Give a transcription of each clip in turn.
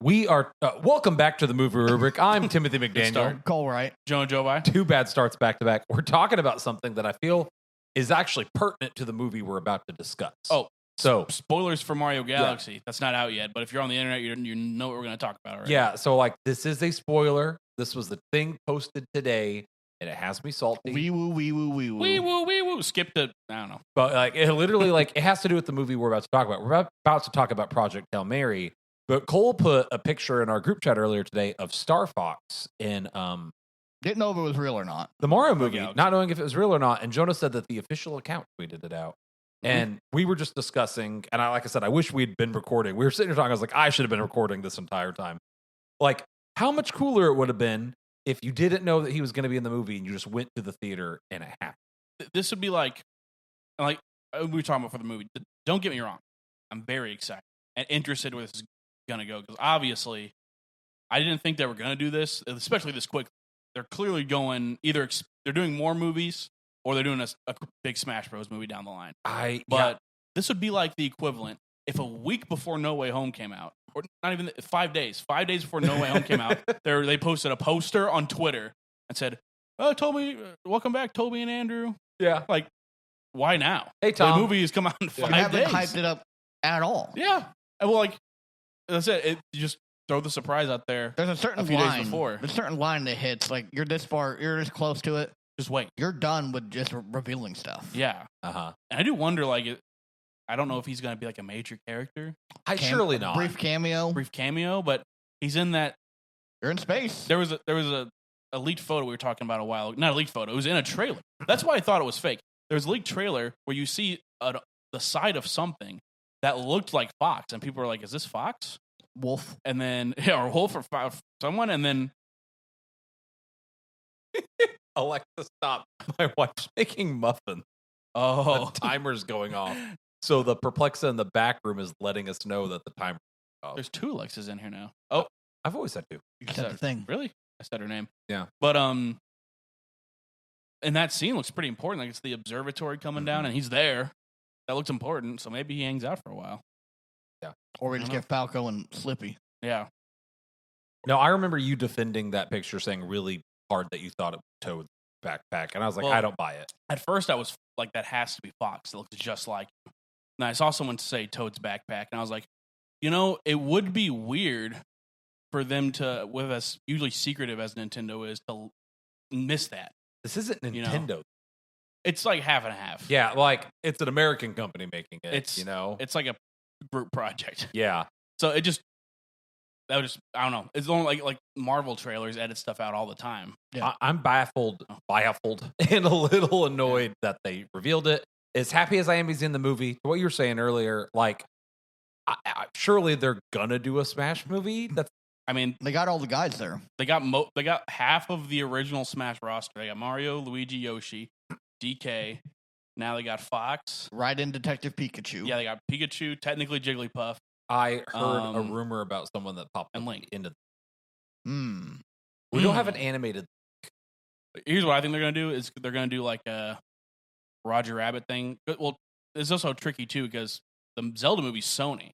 We are welcome back to the movie rubric. I'm Timothy McDaniel. Cole Wright. Joe by. Two bad starts back to back. We're talking about something that I feel is actually pertinent to the movie we're about to discuss. Oh, so spoilers for Mario Galaxy. Yeah. That's not out yet, but if you're on the internet, you know what we're going to talk about already. Yeah, so like this is a spoiler. This was the thing posted today, and it has me salty. Wee woo, wee woo, wee woo. Wee woo, wee woo. Skip the, I don't know. But like it literally like it has to do with the movie we're about to talk about. We're about to talk about Project Hail Mary. But Cole put a picture in our group chat earlier today of Star Fox in didn't know if it was real or not. The Mario movie, not knowing if it was real or not. And Jonah said that the official account tweeted it out. And we were just discussing, and like I said, I wish we'd been recording. We were sitting here talking, I was like, I should have been recording this entire time. Like, how much cooler it would have been if you didn't know that he was going to be in the movie and you just went to the theater and it happened. This would be like we were talking about for the movie. Don't get me wrong. I'm very excited and interested where this is going to go, because obviously I didn't think they were going to do this, especially this quick. They're clearly going either they're doing more movies or they're doing a big Smash Bros. Movie down the line. But this would be like the equivalent if a week before No Way Home came out, or not even 5 days before No Way Home came out, they posted a poster on Twitter and said, "Oh, Toby, welcome back, Toby and Andrew." Yeah, like, why now? Hey, Tom, the movie has come out in 5 days. You haven't hyped it up at all. Yeah, and well, like that's it. You just throw the surprise out there. There's a certain few line. Days before. There's a certain line that hits. Like you're this far, you're this close to it. Just wait. You're done with just revealing stuff. Yeah. And I do wonder, I don't know if he's going to be like a major character. Surely not. Brief cameo, but he's in that. You're in space. There was a leaked photo we were talking about a while. Not a leaked photo. It was in a trailer. That's why I thought it was fake. There was a leaked trailer where you see the side of something that looked like Fox, and people were like, "Is this Fox?" Wolf. And then or Wolf or someone, and then Alexa, stop. My wife's making muffins. Oh, the timer's going off. So the Perplexa in the back room is letting us know that the timer is off. There's 2 Alexas in here now. Oh, I've always said 2. You said the thing. Really? I said her name. Yeah. But and that scene looks pretty important. Like it's the observatory coming down, and he's there. That looks important. So maybe he hangs out for a while. Yeah. Or we just get Falco and Slippy. Yeah. No, I remember you defending that picture, saying really hard that you thought it was Toad's backpack, and I was like, I don't buy it. At first, I was like, that has to be Fox. It looks just like. And I saw someone say Toad's backpack, and I was like, it would be weird for them to, with as usually secretive as Nintendo is, to miss that. This isn't Nintendo. It's like half and half. Yeah, like it's an American company making it. It's like a group project. Yeah. So I don't know. It's only like Marvel trailers edit stuff out all the time. Yeah. I'm baffled, and a little annoyed that they revealed it. As happy as I am he's in the movie, what you were saying earlier, like, surely they're gonna do a Smash movie. They got all the guys there. They got half of the original Smash roster. They got Mario, Luigi, Yoshi, DK. Now they got Fox. Right in Detective Pikachu. Yeah, they got Pikachu, technically Jigglypuff. I heard a rumor about someone that popped and Link into. We don't have an animated. Here's what I think they're gonna do: is they're gonna do like a Roger Rabbit thing. Well, it's also tricky too because the Zelda movie's Sony.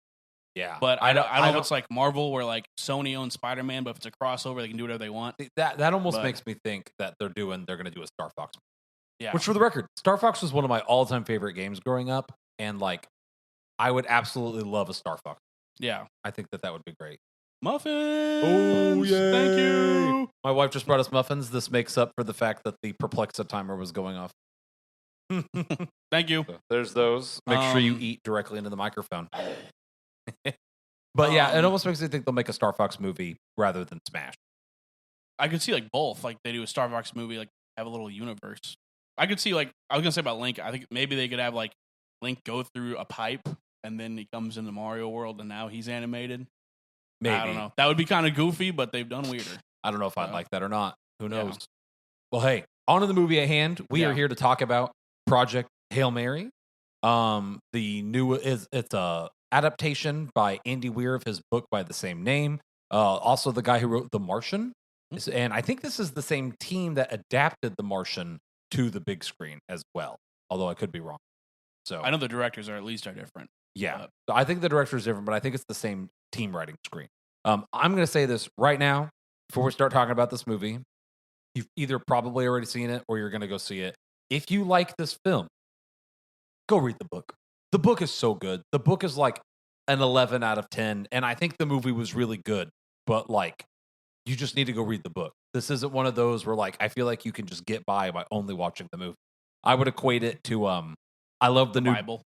Yeah, but I don't know if it's like Marvel where like Sony owns Spider-Man, but if it's a crossover, they can do whatever they want. That almost makes me think that they're going to do a Star Fox. Yeah. Which, for the record, Star Fox was one of my all-time favorite games growing up, and like, I would absolutely love a Star Fox. Yeah, I think that would be great. Muffins. Oh yeah! Thank you. My wife just brought us muffins. This makes up for the fact that the Perplexa timer was going off. Thank you. So there's those. Make sure you eat directly into the microphone. But yeah, it almost makes me think they'll make a Star Fox movie rather than Smash. I could see like both. Like they do a Star Fox movie, like have a little universe. I could see like I was gonna say about Link. I think maybe they could have like Link go through a pipe and then he comes in the Mario world and now he's animated. Maybe. I don't know. That would be kind of goofy, but they've done weirder. I don't know if I'd like that or not. Who knows? Yeah. Well, hey, on to the movie at hand. We are here to talk about Project Hail Mary. It's a adaptation by Andy Weir of his book by the same name. Also the guy who wrote The Martian. And I think this is the same team that adapted The Martian to the big screen as well. Although I could be wrong. So I know the directors are different. Yeah. I think the director is different, but I think it's the same team writing screen. I'm going to say this right now before we start talking about this movie. You've either probably already seen it or you're going to go see it. If you like this film, go read the book. The book is so good. The book is like an 11 out of 10. And I think the movie was really good. But like, you just need to go read the book. This isn't one of those where like, I feel like you can just get by only watching the movie. I would equate it to, I love the new Bible.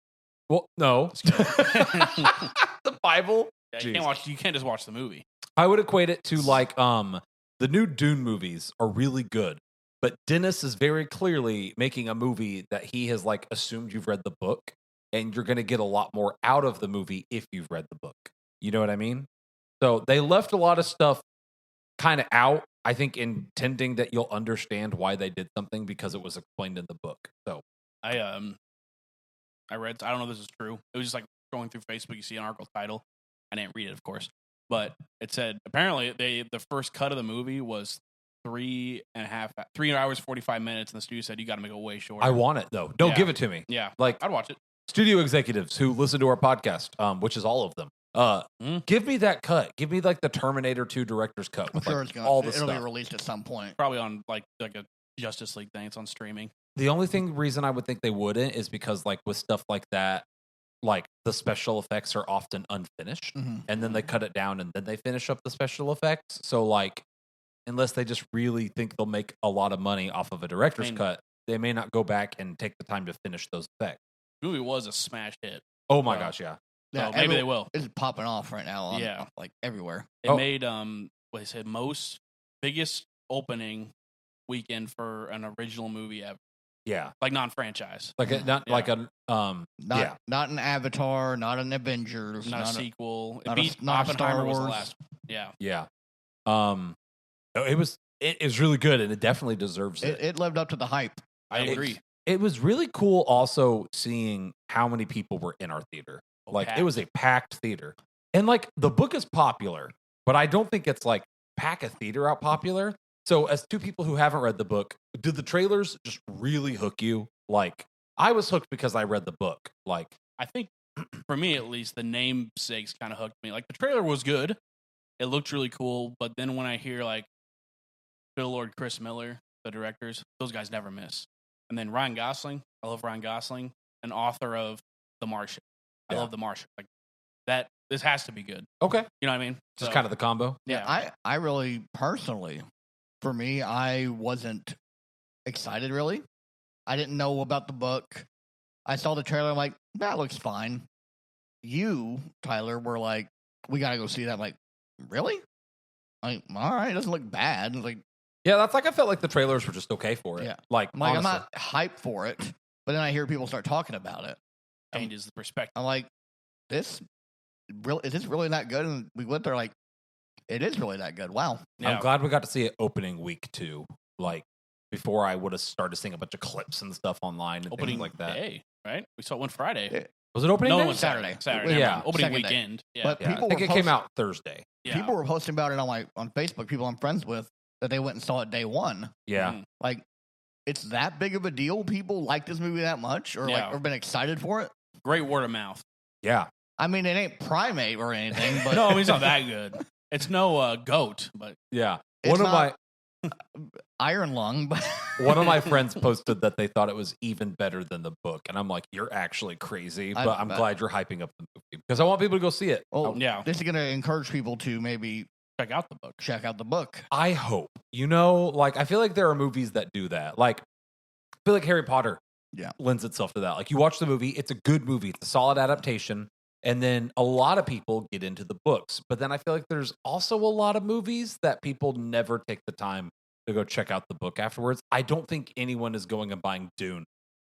Well, no. The Bible? Yeah, you can't just watch the movie. I would equate it to like the new Dune movies are really good, but Dennis is very clearly making a movie that he has like assumed you've read the book, and you're going to get a lot more out of the movie if you've read the book. You know what I mean? So they left a lot of stuff kind of out, I think, intending that you'll understand why they did something because it was explained in the book. So I read, I don't know if this is true. It was just like going through Facebook, you see an article title. I didn't read it, of course, but it said apparently the first cut of the movie was 3 hours 45 minutes, and the studio said you got to make it way shorter. I want it though. Don't give it to me. Yeah, like I'd watch it. Studio executives who listen to our podcast, which is all of them. Give me that cut. Give me like the Terminator 2 director's cut. I'm sure like, all the it'll stuff. be released at some point. Probably on like a Justice League thing. It's on streaming. The only reason I would think they wouldn't is because like with stuff like that, like the special effects are often unfinished, and then they cut it down and then they finish up the special effects. So like, unless they just really think they'll make a lot of money off of a director's cut, they may not go back and take the time to finish those effects. The movie was a smash hit. Oh my gosh, yeah. So maybe they will. It's popping off right now. Like everywhere. It made what they said biggest opening weekend for an original movie ever. Yeah, like non-franchise, like not not an Avatar, not an Avengers, not a sequel. It beat Oppenheimer was the last. Yeah. It was really good, and it definitely deserves it. It lived up to the hype. I agree. It was really cool also seeing how many people were in our theater. Like packed. It was a packed theater. And like the book is popular, but I don't think it's like pack a theater out popular. So as two people who haven't read the book, did the trailers just really hook you? Like I was hooked because I read the book. Like I think for me at least, the namesakes kind of hooked me. Like the trailer was good. It looked really cool, but then when I hear like Phil Lord, Chris Miller, the directors, those guys never miss. And then Ryan Gosling, I love Ryan Gosling, an author of The Martian. I love The Martian. Like that, this has to be good. Okay. You know what I mean? Just kind of the combo. Yeah. I really personally, for me, I wasn't excited really. I didn't know about the book. I saw the trailer. I'm like, that looks fine. You, Tyler, were like, we got to go see that. I'm like, really? Like, all right, it doesn't look bad. Like, yeah, that's like I felt like the trailers were just okay for it. Yeah. Like I'm not hyped for it, but then I hear people start talking about it. Changes the perspective. I'm like, is this really that good? And we went there like, it is really that good. Wow. Yeah. I'm glad we got to see it opening week too. Like before I would have started seeing a bunch of clips and stuff online and opening things like that. Day, right? We saw it one Friday. Was it opening day? It was Saturday. Yeah. Opening Second weekend. Day. Yeah. But I think it came out Thursday. Yeah. People were posting about it on Facebook, people I'm friends with, that they went and saw it day one. Yeah. Like, it's that big of a deal? People like this movie that much? Or like, or been excited for it? Great word of mouth. Yeah. I mean, it ain't Primate or anything, but... No, I mean, it's not that good. It's no goat, but... Yeah. One of my... Iron Lung, but... One of my friends posted that they thought it was even better than the book. And I'm like, you're actually crazy, but I'm glad you're hyping up the movie because I want people to go see it. Well, this is going to encourage people to maybe... Check out the book. I hope. You know, like, I feel like there are movies that do that. Like, I feel like Harry Potter lends itself to that. Like, you watch the movie, it's a good movie. It's a solid adaptation. And then a lot of people get into the books. But then I feel like there's also a lot of movies that people never take the time to go check out the book afterwards. I don't think anyone is going and buying Dune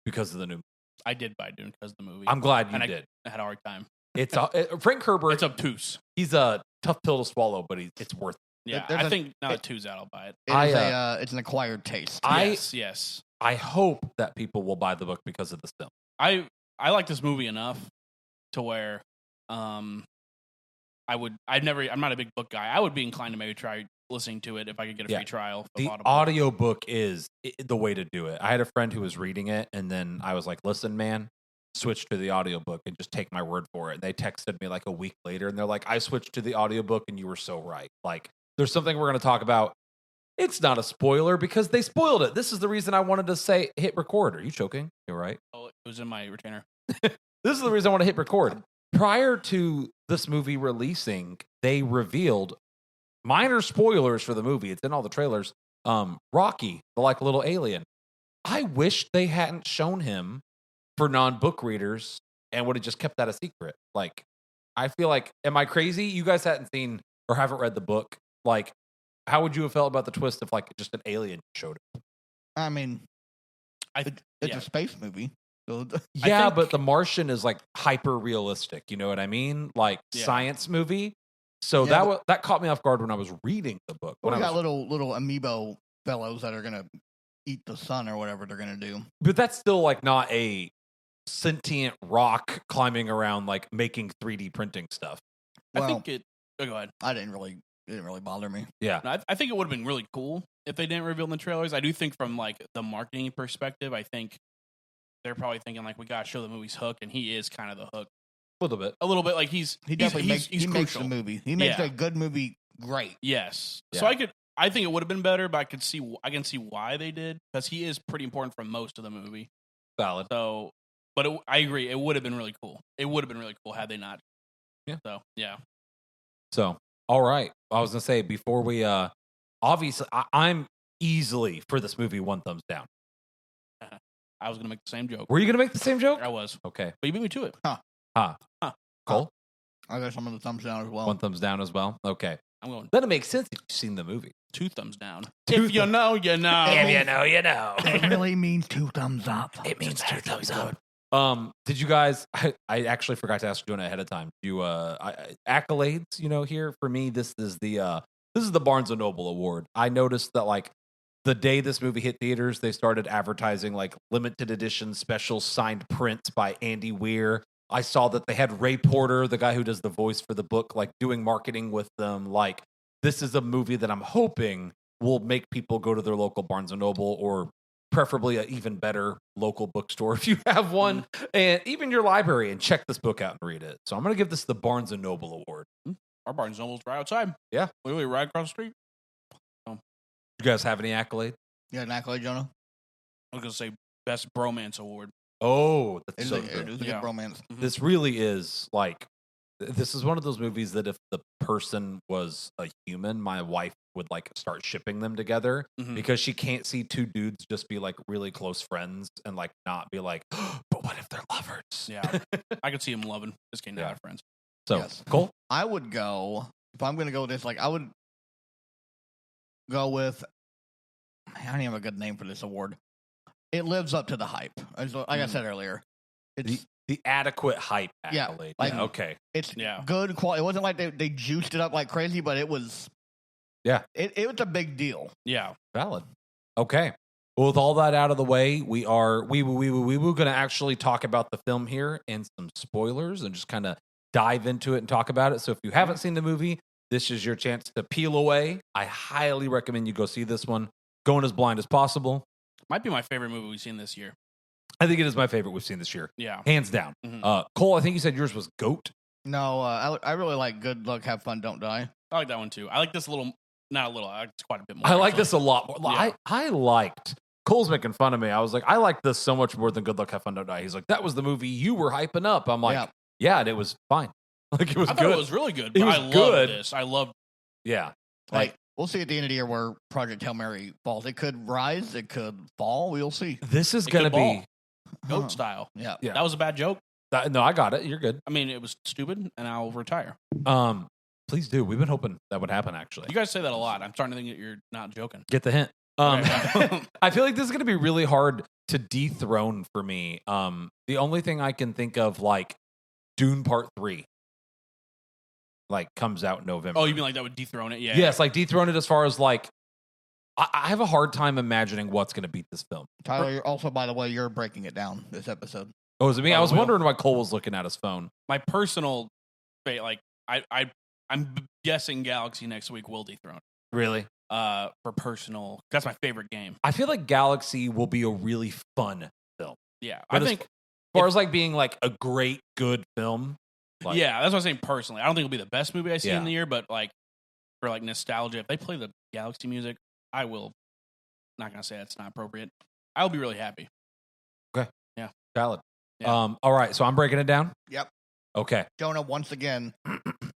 because of the new movie. I did buy Dune because of the movie. I'm glad you did. I had a hard time. It's Frank Herbert. It's obtuse. He's a tough pill to swallow, but it's worth it. Yeah, I think now that two's out, I'll buy it. It's an acquired taste. Yes. I hope that people will buy the book because of this film. I like this movie enough to where I'm not a big book guy. I would be inclined to maybe try listening to it if I could get a free trial. The audio book is the way to do it. I had a friend who was reading it, and then I was like, listen, man, switch to the audiobook and just take my word for it. And they texted me like a week later and they're like, I switched to the audiobook and you were so right. Like, there's something we're going to talk about. It's not a spoiler because they spoiled it. This is the reason I wanted to say hit record. Are you choking? You're right. Oh, it was in my retainer. This is the reason I want to hit record. Prior to this movie releasing, they revealed minor spoilers for the movie. It's in all the trailers. Rocky, the like little alien. I wish they hadn't shown him for non-book readers and would have just kept that a secret. Like, I feel like, am I crazy? You guys hadn't seen or haven't read the book. Like, how would you have felt about the twist if like just an alien showed up? I mean, it's a space movie. So yeah, but The Martian is like hyper realistic. You know what I mean? Like science movie. So that caught me off guard when I was reading the book. Well, we got little amiibo fellows that are gonna eat the sun or whatever they're gonna do. But that's still like not a sentient rock climbing around like making 3D printing stuff. Well, I think it. Oh, go ahead. It didn't really bother me. Yeah, no, I think it would have been really cool if they didn't reveal in the trailers. I do think from like the marketing perspective, I think they're probably thinking like we gotta show the movie's hook, and he is kind of the hook. a little bit. Like he definitely makes the movie. He makes a good movie great. Yes. Yeah. So I think it would have been better, but I can see why they did because he is pretty important for most of the movie. Valid. So, but I agree, it would have been really cool. It would have been really cool had they not. Yeah. So yeah. So all right, I was gonna say before we obviously I'm easily for this movie 1 thumbs down. I was gonna make the same joke. Were you gonna make the same joke? I was. Okay. But you beat me to it. Cole? I got some of the thumbs down as well. 1 thumbs down as well. Okay. I'm going Then it makes sense if you've seen the movie. 2 thumbs down. If you know, you know. If you know, you know. It really means 2 thumbs up. It means 2 thumbs up. Did you guys? I actually forgot to ask you ahead of time. You accolades? You know, here for me, this is the Barnes and Noble Award. I noticed that like the day this movie hit theaters, they started advertising like limited edition special signed prints by Andy Weir. I saw that they had Ray Porter, the guy who does the voice for the book, like doing marketing with them. Like, this is a movie that I'm hoping will make people go to their local Barnes and Noble or preferably an even better local bookstore if you have one, and even your library, and check this book out and read it. So I'm going to give this the Barnes and Noble Award. Our Barnes and Noble's right outside. Yeah. Literally right across the street. You guys have any accolades? You got an accolade, Jonah? I was going to say Best Bromance Award. Oh, that's It so was a good. good romance. This really is like, this is one of those movies that if the person was a human, my wife would like start shipping them together because she can't see 2 dudes just be like really close friends and like not be like, but what if they're lovers? Yeah. I could see him loving this game out of friends. So, Yes. Cole? I would go, if I'm going to go with this, like I would go with, I don't even have a good name for this award. It lives up to the hype. Like I said earlier. It's The adequate hype Yeah, accolade. like- Okay. it's good quality. It wasn't like they juiced it up like crazy, but it was it was a big deal. Yeah. Valid. Okay. Well, with all that out of the way, we were going to actually talk about the film here and some spoilers and just kind of dive into it and talk about it. So if you haven't seen the movie, this is your chance to peel away. I highly recommend you go see this one. Going as blind as possible. Might be my favorite movie we've seen this year. I think it is my favorite we've seen this year. Yeah. Hands down. Cole, I think you said yours was GOAT. No, I really like Good Luck, Have Fun, Don't Die. I like that one too. I like this not a little, I like this quite a bit more. I like actually. this a lot more. Yeah. I liked, Cole's making fun of me. I was like, I like this so much more than Good Luck, Have Fun, Don't Die. He's like, that was the movie you were hyping up. I'm like, yeah, and it was fine. Like, it was I good. thought it was really good. It But was I good. love this. I love. Yeah. Like, we'll see at the end of the year where Project Hail Mary falls. It could rise, it could fall. We'll see. This is It going to could be. Goat style. Yeah. Yeah. That was a bad joke. No, I got it. You're good. I mean, it was stupid, and I'll retire. Please do. We've been hoping that would happen, actually. You guys say that a lot. I'm starting to think that you're not joking. Get the hint. Okay. I feel like this is going to be really hard to dethrone for me. The only thing I can think of, like, Dune Part 3, like, comes out in November. Oh, you mean like that would dethrone it? Yeah. Yes, like, dethrone it as far as, like, I have a hard time imagining what's going to beat this film. Tyler, you're also, by the way, you're breaking it down this episode. Oh, is it me? Oh, I was well. wondering why Cole was looking at his phone. My personal fate, like, I'm guessing Galaxy next week will dethrone it. Really? For personal, that's my favorite game. I feel like Galaxy will be a really fun film. Yeah. But I think far as like being like a great, good film. Like, yeah, that's what I'm saying personally. I don't think it'll be the best movie I see Yeah. in the year, but like for like nostalgia, if they play the Galaxy music, I will. Not gonna say that's not appropriate. I'll be really happy. valid. Yeah. All right, so I'm breaking it down. Yep. Okay. Jonah once again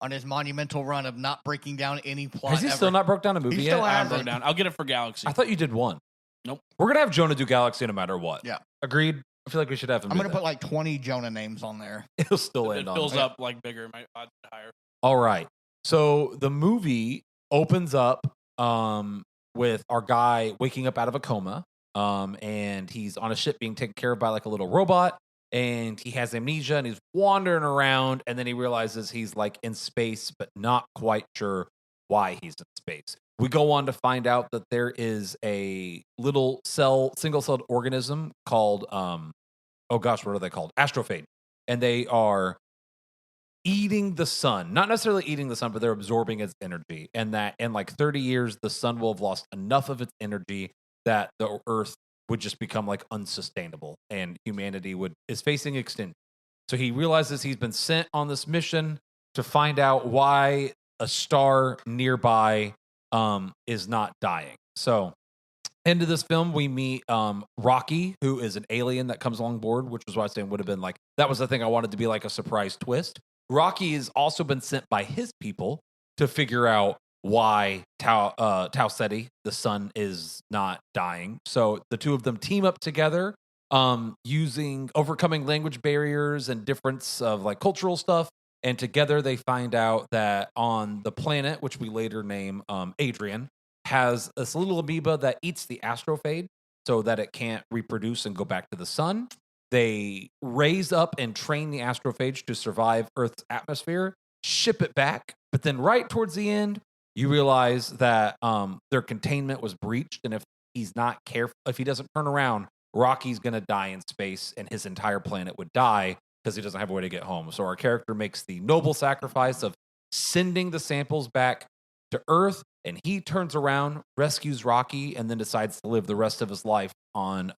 on his monumental run of not breaking down any plot. Has he ever. still not broke down a movie He yet? still I hasn't. broke down. I'll get it for Galaxy. I thought you did one. Nope. We're gonna have Jonah do Galaxy no matter what. Yeah. Agreed. I feel like we should have him. I'm do gonna that. put like 20 Jonah names on there. It'll still If land it on. fills it. up like bigger, my odds are higher. All right. So the movie opens up with our guy waking up out of a coma. And he's on a ship being taken care of by like a little robot, and he has amnesia and he's wandering around, and then he realizes he's like in space, but not quite sure why he's in space. We go on to find out that there is a little single-celled organism called oh gosh, what are they called? Astrophage. And they are eating the sun. Not necessarily eating the sun, but they're absorbing its energy. And that in like 30 years, the sun will have lost enough of its energy that the Earth would just become like unsustainable and humanity is facing extinction. So he realizes he's been sent on this mission to find out why a star nearby is not dying. So into this film, we meet Rocky, who is an alien that comes along board, which was why I was saying would have been like, that was the thing I wanted to be like a surprise twist. Rocky has also been sent by his people to figure out why Tau Ceti, the sun, is not dying. So the two of them team up together, overcoming language barriers and difference of like cultural stuff. And together they find out that on the planet, which we later name Adrian, has this little amoeba that eats the astrophage so that it can't reproduce and go back to the sun. They raise up and train the astrophage to survive Earth's atmosphere, ship it back. But then right towards the end, you realize that their containment was breached, and if he's not careful, if he doesn't turn around, Rocky's going to die in space, and his entire planet would die because he doesn't have a way to get home. So our character makes the noble sacrifice of sending the samples back to Earth, and he turns around, rescues Rocky, and then decides to live the rest of his life on,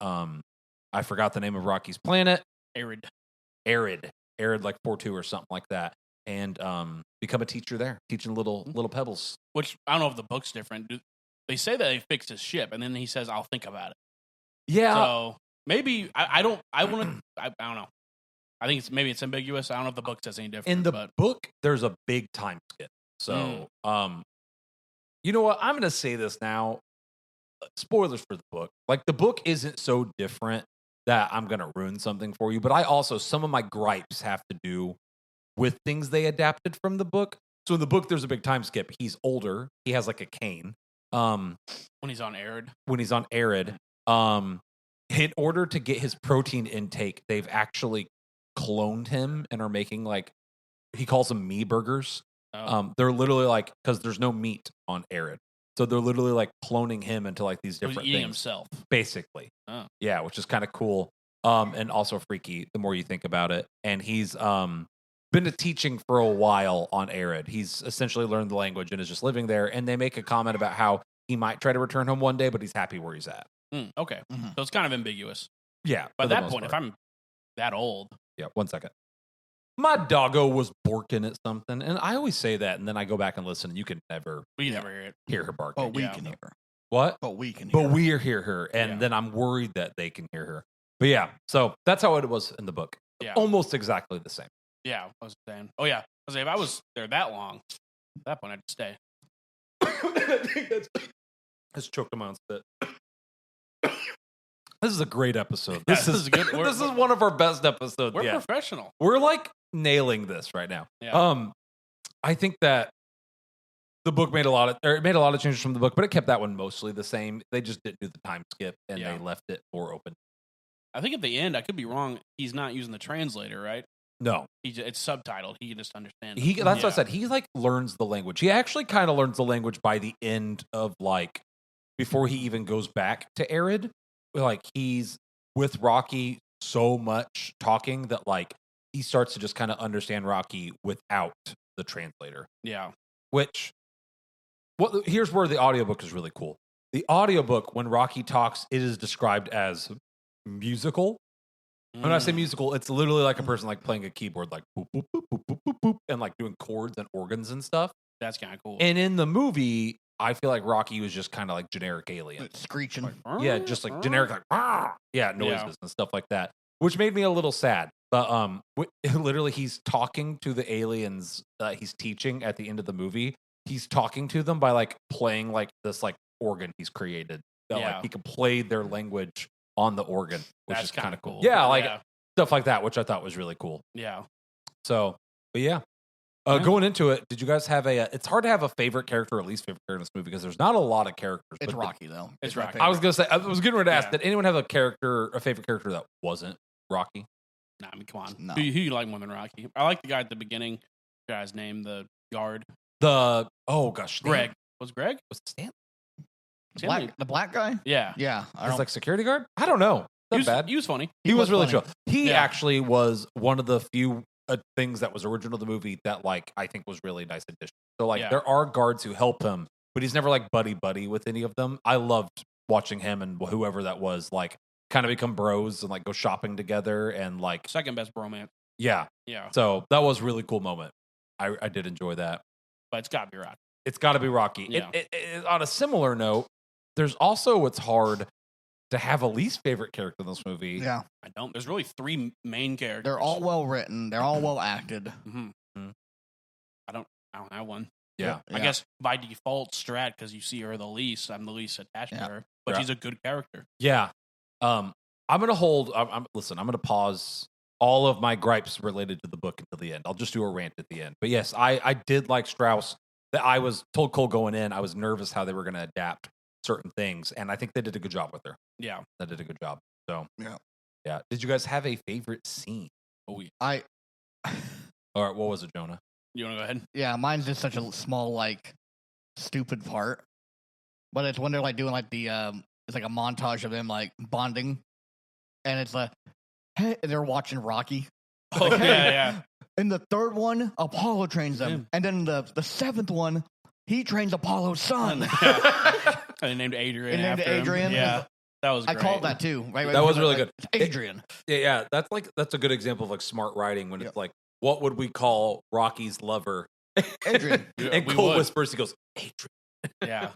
I forgot the name of Rocky's planet. Arid Like 4-2 or something like that. And become a teacher there, teaching little pebbles. Which I don't know if the book's different. They say that they fixed his ship, and then he says, "I'll think about it." Yeah. So maybe I don't know. I think it's ambiguous. I don't know if the book says any different. In the book, there's a big time skip. So, you know what? I'm going to say this now. Spoilers for the book. Like, the book isn't so different that I'm going to ruin something for you. But some of my gripes have to do with things they adapted from the book. So in the book, there's a big time skip. He's older. He has like a cane. When he's on Arid. In order to get his protein intake, they've actually cloned him and are making like, he calls them me burgers. They're literally like, because there's no meat on Arid. So they're literally like cloning him into like these different eating things. himself. Basically. Oh. Yeah, which is kind of cool. And also freaky the more you think about it. And he's been teaching for a while on Arid. He's essentially learned the language and is just living there. And they make a comment about how he might try to return home one day, but he's happy where he's at. Okay. So it's kind of ambiguous. Yeah. By that point, if I'm that old. Yeah, 1 second. My doggo was barking at something. And I always say that, and then I go back and listen, and you can never hear her barking. Oh, we can hear her. What? But we can hear her. But we hear her. And then I'm worried that they can hear her. But yeah, so that's how it was in the book. Yeah. Almost exactly the same. Yeah, I was saying. Oh, yeah. I was saying, if I was there that long, at that point, I'd stay. I think that's choked him on spit. This is a great episode. This is good. This is one of our best episodes. We're professional. We're like nailing this right now. Yeah. I think that the book made a lot of changes from the book, but it kept that one mostly the same. They just didn't do the time skip, and they left it more open. I think at the end, I could be wrong. He's not using the translator, right? No, it's subtitled. He can just understand. That's what I said. He like learns the language. He actually kind of learns the language by the end of like before he even goes back to Arid. Like he's with Rocky so much talking that like he starts to just kind of understand Rocky without the translator. Yeah. Here's where the audiobook is really cool. The audiobook, when Rocky talks, it is described as musical. When I say musical, it's literally like a person like playing a keyboard, like boop, boop, boop, boop, boop, boop, boop, and like doing chords and organs and stuff. That's kind of cool. And in the movie, I feel like Rocky was just kind of like generic alien. Screeching. Yeah, just like generic, like, noises and stuff like that, which made me a little sad. But literally, he's talking to the aliens he's teaching at the end of the movie. He's talking to them by like playing like this like organ he's created. That like he can play their language on the organ, which is kind of cool. Yeah, like stuff like that, which I thought was really cool. Yeah. So, but yeah. Going into it, did you guys have it's hard to have a favorite character or at least favorite character in this movie because there's not a lot of characters. It's Rocky, though. It's Rocky. I was going to say, I was getting ready to ask, did anyone have a favorite character that wasn't Rocky? Nah, I mean, come on. No. Who you like more than Rocky? I like the guy at the beginning. Guy's name, the guard. Greg. Was Greg? Was it Stanley? The black guy? Yeah. Yeah. He's like security guard? I don't know. Not bad. He was funny. He was really funny. chill. He actually was one of the few things that was original to the movie that like I think was really nice addition. So like there are guards who help him, but he's never like buddy with any of them. I loved watching him and whoever that was like kind of become bros and like go shopping together and like second best bromance. Yeah. Yeah. So that was a really cool moment. I did enjoy that. But it's got to be Rocky. It's got to be Rocky. Yeah. On a similar note, there's also it's hard to have a least favorite character in this movie. Yeah. I don't. There's really three main characters. They're all well written. They're all well acted. Mm-hmm. I don't have one. Yeah. I guess by default, Strat, because you see her the least, I'm the least attached to her. But she's a good character. Yeah. I'm gonna hold. Listen. I'm gonna pause all of my gripes related to the book until the end. I'll just do a rant at the end. But yes, I did like Strauss. That I was told Cole going in. I was nervous how they were going to adapt certain things, and I think they did a good job with her. Yeah, they did a good job. So yeah. Did you guys have a favorite scene? Oh, yeah. All right, what was it, Jonah? You want to go ahead? Yeah, mine's just such a small, like, stupid part. But it's when they're like doing like the it's like a montage of them like bonding, and it's like, hey, they're watching Rocky. Oh like, yeah. In the third one, Apollo trains them, and then the seventh one, he trains Apollo's son. And they named Adrian. Yeah, that was great. I called that too. Right, that was really good. Adrian. Yeah, that's a good example of like smart writing when it's like, what would we call Rocky's lover? Adrian. And Cole whispers, he goes, Adrian.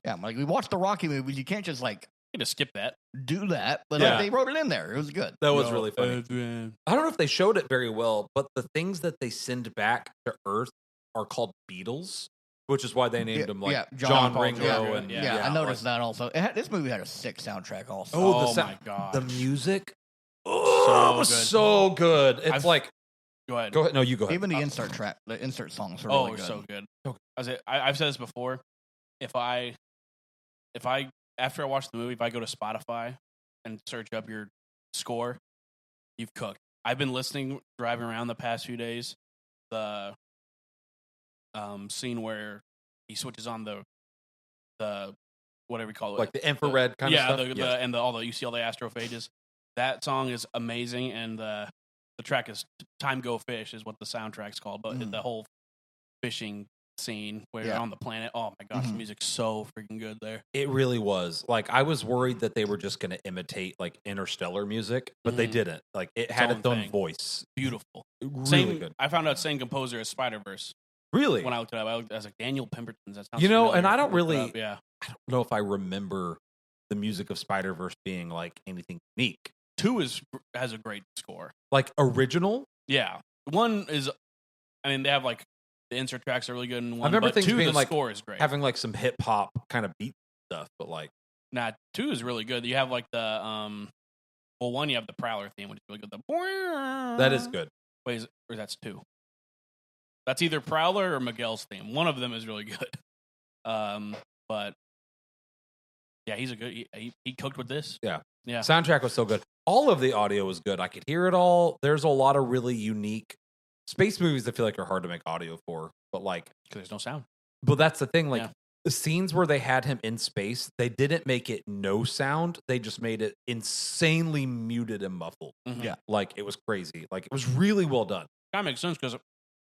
Yeah. Like we watched the Rocky movies, you can't just like just skip that. Do that, but like, they wrote it in there. It was good. That was really funny. I don't know if they showed it very well, but the things that they send back to Earth are called beetles, which is why they named them like John Ringo. And I noticed that also. This movie had a sick soundtrack also. Oh my god, the music, so good. It's like, go ahead. No, you go ahead. Even the insert track, the insert songs are really good. So good. I've said this before. If I after I watch the movie, if I go to Spotify and search up your score, you've cooked. I've been driving around the past few days, the scene where he switches on the whatever we call it, like the infrared kind of stuff. You see all the astrophages. That song is amazing, and the track is "Time Go Fish" is what the soundtrack's called. But the whole fishing scene where you're on the planet. Oh my gosh, the music's so freaking good there. It really was. Like I was worried that they were just going to imitate like Interstellar music, but they didn't. Like it had its own voice. Beautiful. Really good. I found out same composer as Spider-Verse. Really? When I looked it up, I was like Daniel Pemberton's. That sounds and I don't really I don't know if I remember the music of Spider-Verse being like anything unique. 2 has a great score. Like original? Yeah. 1 is they have like the insert tracks are really good in 1. I remember things 2, being the like score is great. Having like some hip hop kind of beat stuff, but like 2 is really good. You have like the 1 you have the Prowler theme, which is really good. That is good. Wait, or that's 2. That's either Prowler or Miguel's theme. One of them is really good. But yeah, he's a good. He cooked with this. Yeah. Yeah. Soundtrack was so good. All of the audio was good. I could hear it all. There's a lot of really unique space movies that feel like are hard to make audio for, but like because there's no sound. But that's the thing. Like the scenes where they had him in space, they didn't make it no sound. They just made it insanely muted and muffled. Mm-hmm. Yeah, like it was crazy. Like it was really well done. That makes sense because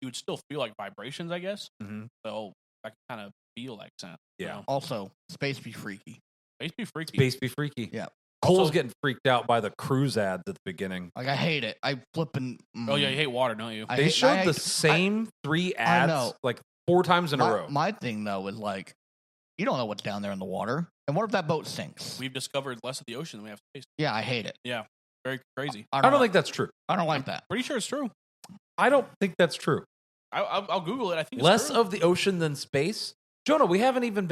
you would still feel like vibrations, I guess. Mm-hmm. So I can kind of feel like sound. Yeah. You know? Also, space be freaky. Space be freaky. Space be freaky. Yeah. Cole's Also- getting freaked out by the cruise ads at the beginning. Like I hate it. I flipping. Oh yeah, you hate water, don't you? They showed the hate- same 3 I ads know. like 4 times in a row. My thing though is like, you don't know what's down there in the water, and what if that boat sinks? We've discovered less of the ocean than we have space. Yeah, I hate it. Very crazy. I don't think that's true. I don't like that. Pretty sure it's true. I don't think that's true. I'll Google it. I think it's Less true. of the ocean than space. Jonah, we haven't even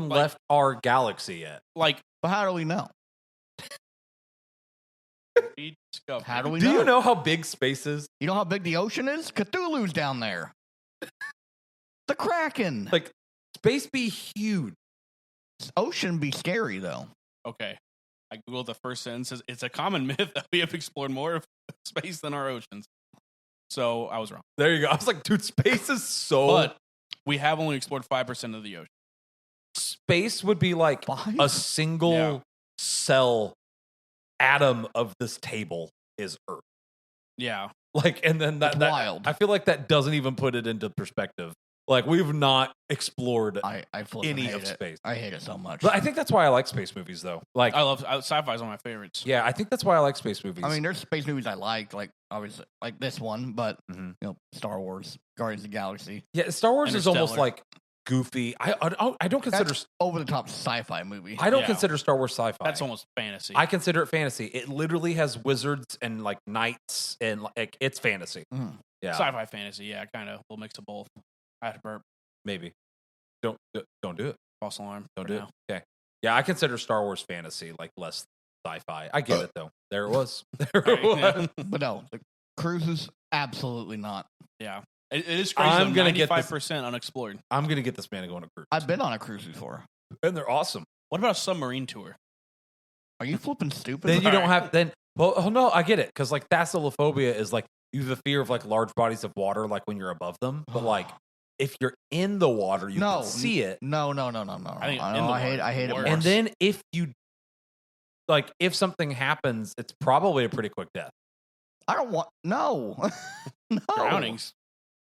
left our galaxy yet. like But how do we know? we discovered. How do we Do know? you know how big space is? You know how big the ocean is? Cthulhu's down there. The Kraken. Like space be huge. Ocean be scary though. Okay. I googled the first sentence. Says it's a common myth that we have explored more of space than our oceans. So I was wrong. There you go. I was like, dude, space is so. But we have only explored 5% of the ocean. Space would be like Five? a single cell atom of this table is Earth. Yeah. Like, and then That's that wild. I feel like that doesn't even put it into perspective. Like, we've not explored I flipping any hate of it. space. I hate it so much. But I think that's why I like space movies, though. Like, I love sci-fi is one of my favorites. yeah, I think that's why I like space movies. I mean, there's space movies I like obviously like this one, but Mhm. Star Wars, Guardians of the Galaxy, yeah, Star Wars is almost Interstellar. like goofy. I don't consider that's over the top sci-fi movie. I don't Yeah. consider Star Wars sci-fi. That's almost fantasy. I consider it fantasy. It literally has wizards and like knights and like it's fantasy. Mhm. Yeah, Sci-fi fantasy, yeah, kind of. We'll mix of both. I had to burp. maybe. Don't do it. False alarm. Don't for do now. it. Okay. Yeah, I consider Star Wars fantasy like less sci-fi. I get it though. There it was. There it Right, was. yeah. But no, the cruises absolutely not. Yeah. It is crazy. I'm I'm gonna going get this- 95% unexplored. I'm gonna get this man to go on a cruise, I've been on a cruise before. and they're awesome. What about a submarine tour? Are you flipping stupid? Then you don't Alright. have then. Well, oh no, I get it because like thalassophobia is like you have a fear of like large bodies of water, like when you're above them. But like if you're in the water, you No. can see it. No. I think I in know, the I hate. water I hate it. worse. More. And then if you like, if something happens, it's probably a pretty quick death. I don't want. No. No. Drownings.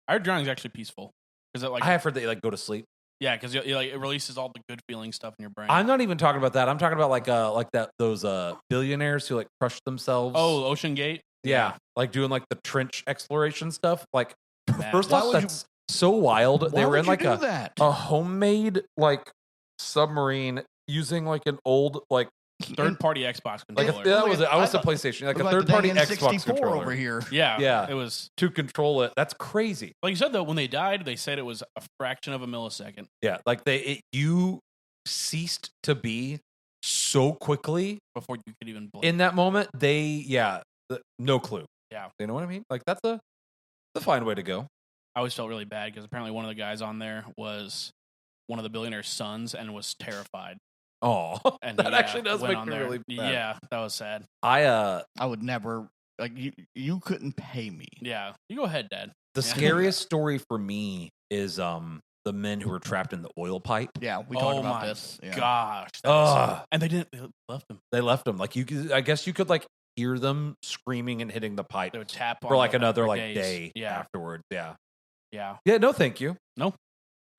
I heard drowning's actually peaceful. Because like, I have heard that you like go to sleep. yeah, because like, it releases all the good feeling stuff in your brain. I'm not even talking about that. I'm talking about like those billionaires who like crush themselves. Oh, Ocean Gate? yeah, like doing like the trench exploration stuff. Like Man. first Why off, would you- that's so wild. Why They were would in you like do that? a homemade like submarine using like an old like Third party Xbox like controller. that was it. I I was the thought- PlayStation, like a Look third party the dang Xbox N64 controller over here. yeah. Yeah. It was, to control it. That's crazy. like you said, though, when they died, they said it was a fraction of a millisecond. Yeah, like you ceased to be so quickly Before you could even blink. in that moment. No clue. Yeah. You know what I mean? Like that's a fine way to go. I always felt really bad because apparently one of the guys on there was one of the billionaire's sons and was terrified. Oh, And that he, actually does went make on me there. really bad. Yeah, that was sad. I I would never. Like you couldn't pay me. Yeah, you go ahead, Dad. the Yeah. scariest story for me is the men who were trapped in the oil pipe. Yeah, we talked Oh about my this. Yeah. Gosh, that was Ugh. sad. And they left him. They left them. Like I guess you could like hear them screaming and hitting the pipe They would tap on for like them another for like days. day Yeah, afterwards. Yeah. yeah, Yeah. No, thank you. No.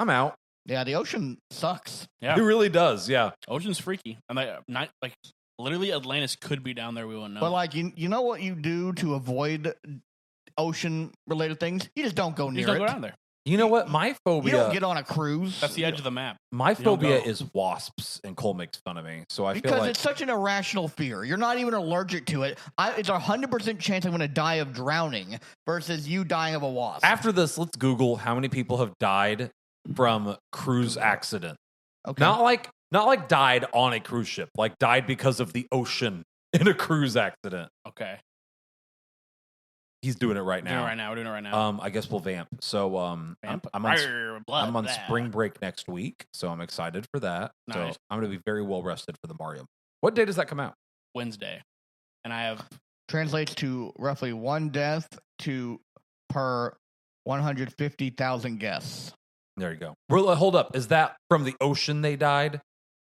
I'm out. Yeah, the ocean sucks. yeah. It really does. Yeah. Ocean's freaky, and not like literally Atlantis could be down there. We wouldn't know. But like you know what you do to avoid ocean related things? You just don't go you near just don't it. go down there. You know what? My You phobia. don't get on a cruise. That's the edge of the map. My You don't phobia go. is wasps, and Cole makes fun of me. So I feel because like it's such an irrational fear. You're not even allergic to it. It's 100% chance I'm going to die of drowning versus you dying of a wasp. after this, let's Google how many people have died from cruise accident. okay. Not like died on a cruise ship, like died because of the ocean in a cruise accident. Okay, He's doing it right doing it now. right now. We're doing it right now. I guess we'll vamp. So Vamp. I'm on Arr, blood I'm on that. spring break next week, so I'm excited for that. Nice. So I'm going to be very well rested for the Mario. What day does that come out? Wednesday, and I have Translates to roughly one death per 150,000 guests. There you go. Well, hold up. Is that from the ocean they died?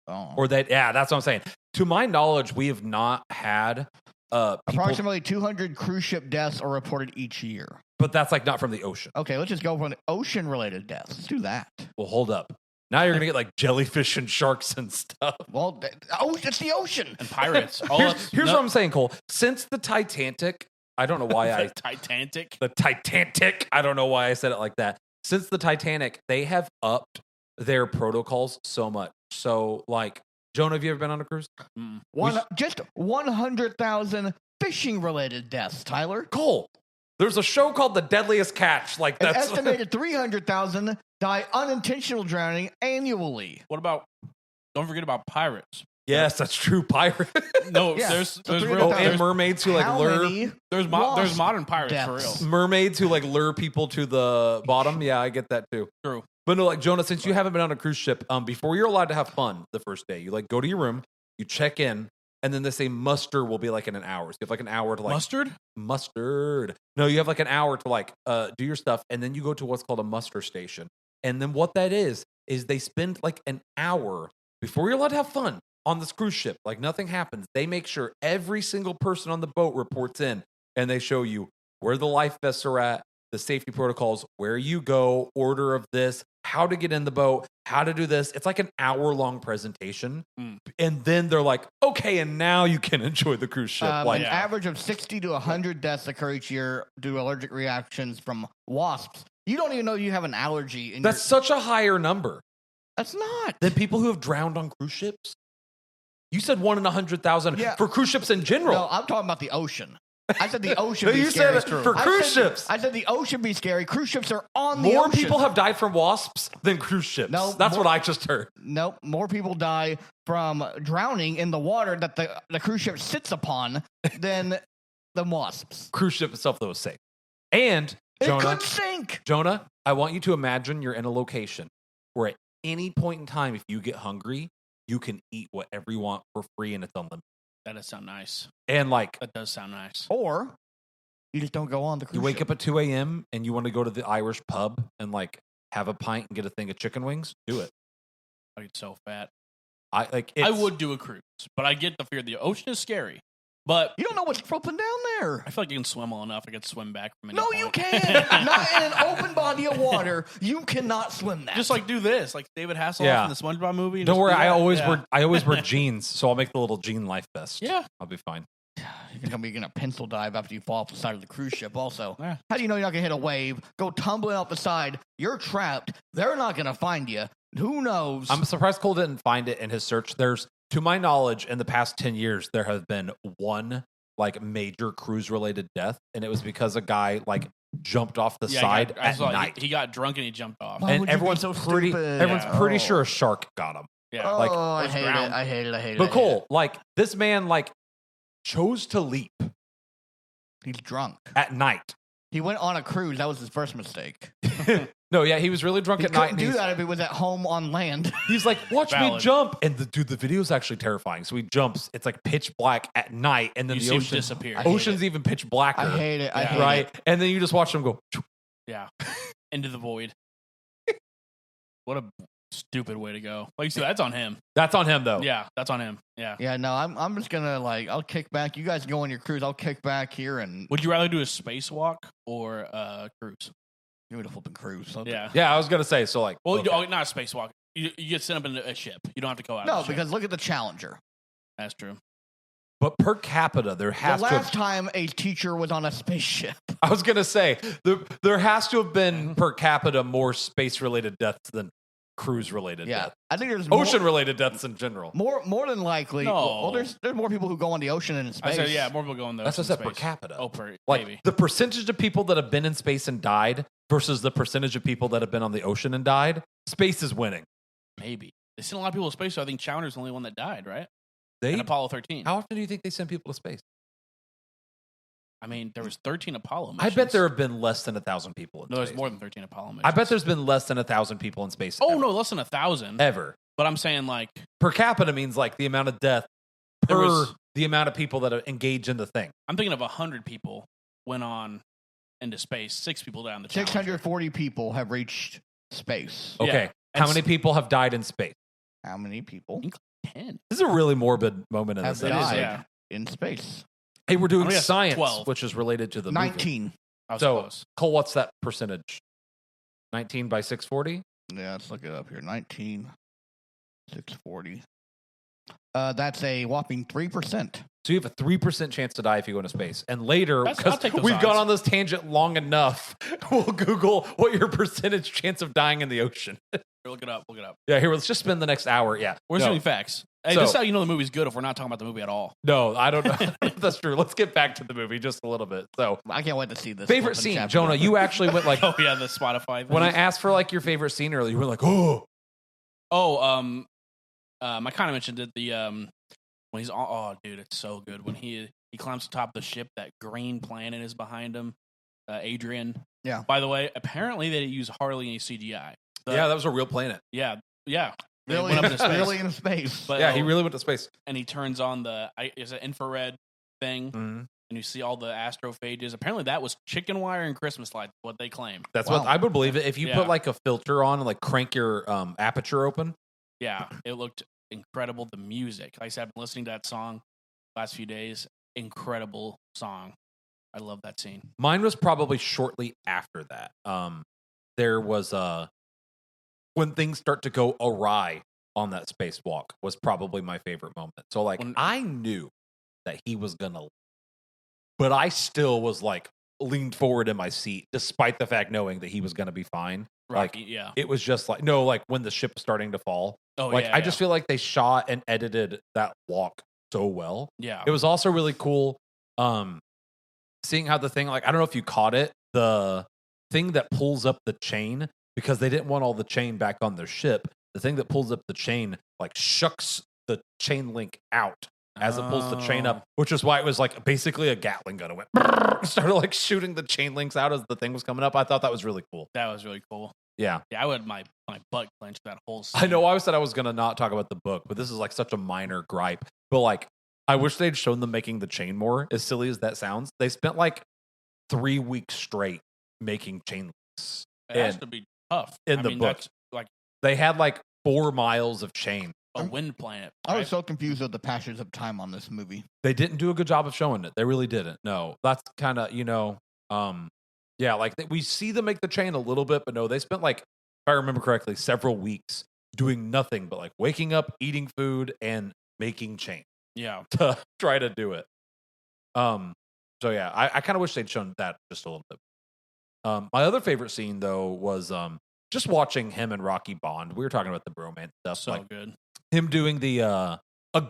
Oh. Or that? Yeah, that's what I'm saying. To my knowledge, we have not had people, Approximately 200 cruise ship deaths are reported each year. but that's like not from the ocean. Okay, let's just go for the ocean related deaths. Let's do that. Well, hold up. Now you're gonna get like jellyfish and sharks and stuff. Well, it's the ocean. And pirates. Here's what I'm saying, Cole. Since the Titanic, I don't know why I Titanic. the Titanic. I don't know why I said it like that. Since the Titanic, they have upped their protocols so much. So, like, Jonah, have you ever been on a cruise? Just 100,000 fishing-related deaths, Tyler. Cole, there's a show called The Deadliest Catch. Like, An that's estimated 300,000 die unintentional drowning annually. What about? Don't forget about pirates. yes, that's true. Pirate. No, Yeah, there's so real. and There's, mermaids who like How lure many there's wasp modern pirates deaths? for real. mermaids who like lure people to the bottom. Yeah, I get that too. True. But no, like Jonah, since you haven't been on a cruise ship, before you're allowed to have fun the first day, you like go to your room, you check in, and then they say muster will be like in an hour. So you have like an hour to like Mustard. No, you have like an hour to like do your stuff, and then you go to what's called a muster station. And then what that is they spend like an hour before you're allowed to have fun on this cruise ship. Like nothing happens. They make sure every single person on the boat reports in, and they show you where the life vests are at, the safety protocols, where you go, order of this, how to get in the boat, how to do this. It's like an hour-long presentation. And then they're like, okay, and now you can enjoy the cruise ship. An average of 60 to 100 deaths occur each year due to allergic reactions from wasps. You don't even know you have an allergy. That's such a higher number That's not. than people who have drowned on cruise ships. You said 1 in 100,000 Yeah. for cruise ships in general. No, I'm talking about the ocean. I said the ocean No, be you scary. said it for cruise ships. I said the ocean be scary. Cruise ships are on the More ocean. people have died from wasps than cruise ships. No, That's more- what I just heard. Nope. More people die from drowning in the water that the cruise ship sits upon than the wasps. Cruise ship itself, though, is safe. And, It Jonah, could sink. Jonah, I want you to imagine you're in a location where at any point in time, if you get hungry, you can eat whatever you want for free and it's unlimited. That does sound nice. And like, That does sound nice. Or you just don't go on the cruise you wake ship. up at 2 a.m. and you want to go to the Irish pub and like have a pint and get a thing of chicken wings, do it. I get so fat. I would do a cruise, but I get the fear. The ocean is scary, but You don't know what's flipping down there. I feel like you can swim well enough. I could swim back from any No, point. you can't. Not in an open body of water. You cannot swim that. Just like do this, like David Hasselhoff Yeah. in the SpongeBob movie. and Don't just worry, do that. I always wear jeans, so I'll make the little jean life vest. Yeah. I'll be fine. you're gonna pencil dive after you fall off the side of the cruise ship. Also, Yeah. how do you know you're not gonna hit a wave? Go tumbling off the side. You're trapped. They're not gonna find you. Who knows? I'm surprised Cole didn't find it in his search. There's, to my knowledge, in the past 10 years, there have been one like major cruise related death, and it was because a guy like jumped off the Yeah, side I at saw it. night. He got drunk and he jumped off. Why would And you be everyone's so pretty stupid? everyone's pretty Oh. sure a shark got him. Yeah. Oh, like, I was hate drowned. it. I hate it. I hate it. But I hate Cole, like this man like chose to leap it. He's drunk. at night. He went on a cruise. That was his first mistake. No, yeah, he was really drunk He at night. couldn't And do he's, that if he was at home on land. he's like, watch me Valid. jump. And the video is actually terrifying. So he jumps. It's like pitch black at night. And then You the see him ocean, disappear. I hate ocean's even pitch blacker. I hate it. I Yeah. hate right? it. And then you just watch him go. Yeah. Into the void. What a stupid way to go. Like you said, that's on him. That's on him, though. Yeah, that's on him. Yeah. Yeah, no, I'm just gonna I'll kick back. You guys go on your cruise. I'll kick back here and Would you rather do a spacewalk or a cruise? give it a flipping cruise. So- Yeah. Yeah, I was gonna say. So like, Well, okay. not a spacewalk. You get sent up in a ship. You don't have to go out. No, of the ship. because look at the Challenger. That's true. but per capita, there has The to. last time a teacher was on a spaceship. I was gonna say there has to have been per capita more space related deaths than cruise related Yeah, deaths. I think there's Ocean related deaths in general. more than likely. No. Well, there's more people who go on the ocean and in I space. said, yeah, more people go in the That's what I ocean said, per space. capita. Oh, per Like maybe. the percentage of people that have been in space and died versus the percentage of people that have been on the ocean and died. Space is winning. Maybe. They sent a lot of people to space, so I think Challenger's the only one that died, right? They And Apollo 13. how often do you think they send people to space? I mean, there was 13 Apollo I missions. bet there have been less than 1,000 people in No, there's space. more than 13 Apollo missions. I bet there's been less than 1,000 people in space. Oh, ever. no, less than 1,000. Ever. But I'm saying, like, Per capita means like the amount of death There per was- the amount of people that are engaged in the thing. I'm thinking of 100 people went on into space. 6 people died on the Challenger. 640 people have reached space. Yeah. Okay. And How many people have died in space? How many people 10. This is a really morbid moment in have this It is, episode. died yeah. in space? Hey, we're doing I'm gonna guess science, 12. which is related to the movie. 19. I was So, close. Cole, what's that percentage? 19 by 640? Yeah, let's look it up here. 19,640. That's a whopping 3%. So you have a 3% chance to die if you go into space. And later, I'll because take those we've gone odds. on this tangent long enough, we'll Google what your percentage chance of dying in the ocean. Look it up. Look it up. Yeah, here, let's just spend the next hour. Yeah. We're No. doing facts. Hey, So- this is how you know the movie's good if we're not talking about the movie at all. No, I don't know. That's true. Let's get back to the movie just a little bit. So, I can't wait to see this. favorite flipping scene, chapter. Jonah, you actually went like, Oh yeah, the Spotify thing. when I asked for like your favorite scene earlier, you were like, oh, I kind of mentioned it. The when he's dude, it's so good when he climbs to the top of the ship. That green planet is behind him. Adrian. Yeah. By the way, apparently they didn't use hardly any CGI. yeah, that was a real planet. Yeah. They Really, went up into space. really in space. But, Yeah, he really went to space. And he turns on is it infrared thing, Mhm. and you see all the astrophages. Apparently, that was chicken wire and Christmas lights. What they claim. That's Wow. what I would believe it. If you Yeah. put like a filter on and like crank your aperture open. Yeah, it looked incredible. The music, like I said, I've been listening to that song last few days. Incredible song. I love that scene. Mine was probably shortly after that. There was when things start to go awry on that spacewalk was probably my favorite moment. So like When- I knew that he was gonna leave, but I still was like leaned forward in my seat despite the fact knowing that he was gonna be fine. Rocky, Like yeah. it was just like no, like when the ship was starting to fall. Oh, Like yeah, I just feel like they shot and edited that walk so well. yeah. It was also really cool seeing how the thing, like, I don't know if you caught it, the thing that pulls up the chain, because they didn't want all the chain back on their ship, the thing that pulls up the chain, like, shucks the chain link out as it pulls the chain up, which is why it was, like, basically a Gatling gun. It went, started, like, shooting the chain links out as the thing was coming up. I thought that was really cool. That was really cool. Yeah. Yeah, I would my butt clench that whole scene. I know I said I was going to not talk about the book, but this is, like, such a minor gripe. But, like, I wish they'd shown them making the chain more, as silly as that sounds. They spent, like, 3 weeks straight making chain links. It has And to be tough. in the book. That's like They had like 4 miles of chain. a wind planet. I was right? so confused with the passage of time on this movie. They didn't do a good job of showing it. They really didn't. No, that's kind of, yeah, like we see them make the chain a little bit, but no, they spent like, if I remember correctly, several weeks doing nothing but like waking up, eating food, and making chain Yeah. to try to do it. So yeah, I kind of wish they'd shown that just a little bit. My other favorite scene though was just watching him and Rocky bond. We were talking about the bromance stuff, So like good. him doing the a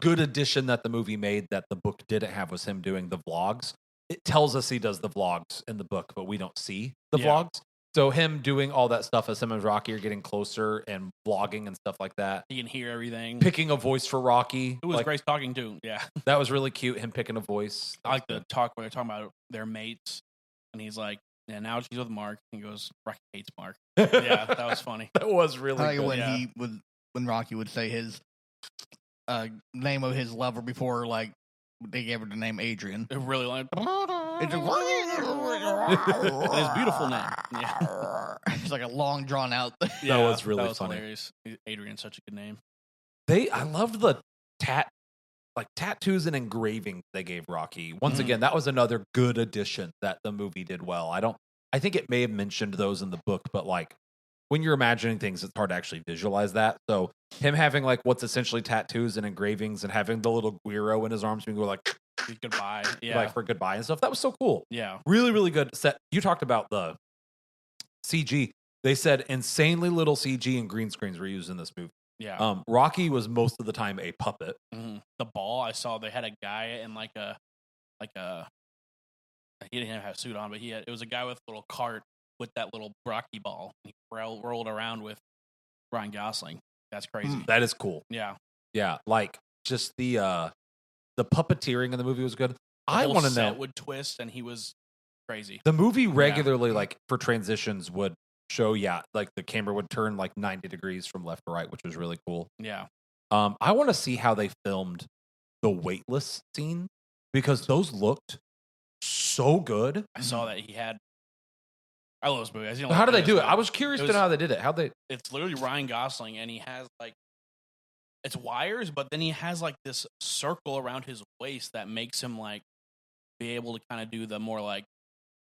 good addition that the movie made that the book didn't have was him doing the vlogs. It tells us he does the vlogs in the book, but we don't see the Yeah. vlogs. So him doing all that stuff as him and Rocky are getting closer and vlogging and stuff like that. You can hear everything. Picking a voice for Rocky. It was like, Grace talking too. Yeah. that was really cute. Him picking a voice. I like the talk where they're talking about their mates, and he's like, "Yeah, now she's with Mark." He goes, "Rocky hates Mark." Yeah, that was funny. That was really I like good. when Yeah. when Rocky would say his name of his lover before, like they gave her the name Adrian. It really like It's his beautiful name. Yeah. It's like a long drawn out. Yeah, was really that was funny. Hilarious. Adrian's such a good name. I loved the tattoos and engravings they gave Rocky. Once Mhm. again, that was another good addition that the movie did well. I think it may have mentioned those in the book, but like when you're imagining things, it's hard to actually visualize that. So him having like what's essentially tattoos and engravings and having the little guiro in his arms being like Goodbye. Yeah. like for goodbye and stuff. That was so cool. Yeah. Really, really good set. You talked about the CG. They said insanely little CG and green screens were used in this movie. Yeah. Rocky was most of the time a puppet. Mhm. The ball, I saw they had a guy in like a he didn't have a suit on, but it was a guy with a little cart with that little Rocky ball. And he rolled around with Ryan Gosling. That's crazy. That is cool. Yeah. Yeah, like just the puppeteering in the movie was good. The I whole want to set know. would twist, and he was crazy. The movie regularly, like for transitions, would show, like the camera would turn like 90 degrees from left to right, which was really cool. Yeah. I want to see how they filmed the weightless scene because those looked so good. I saw that he had. I love this movie. I've seen a lot How of do they do videos it? of I was curious to know how they did it. How they? It's literally Ryan Gosling, and he has like it's wires, but then he has like this circle around his waist that makes him like be able to kind of do the more like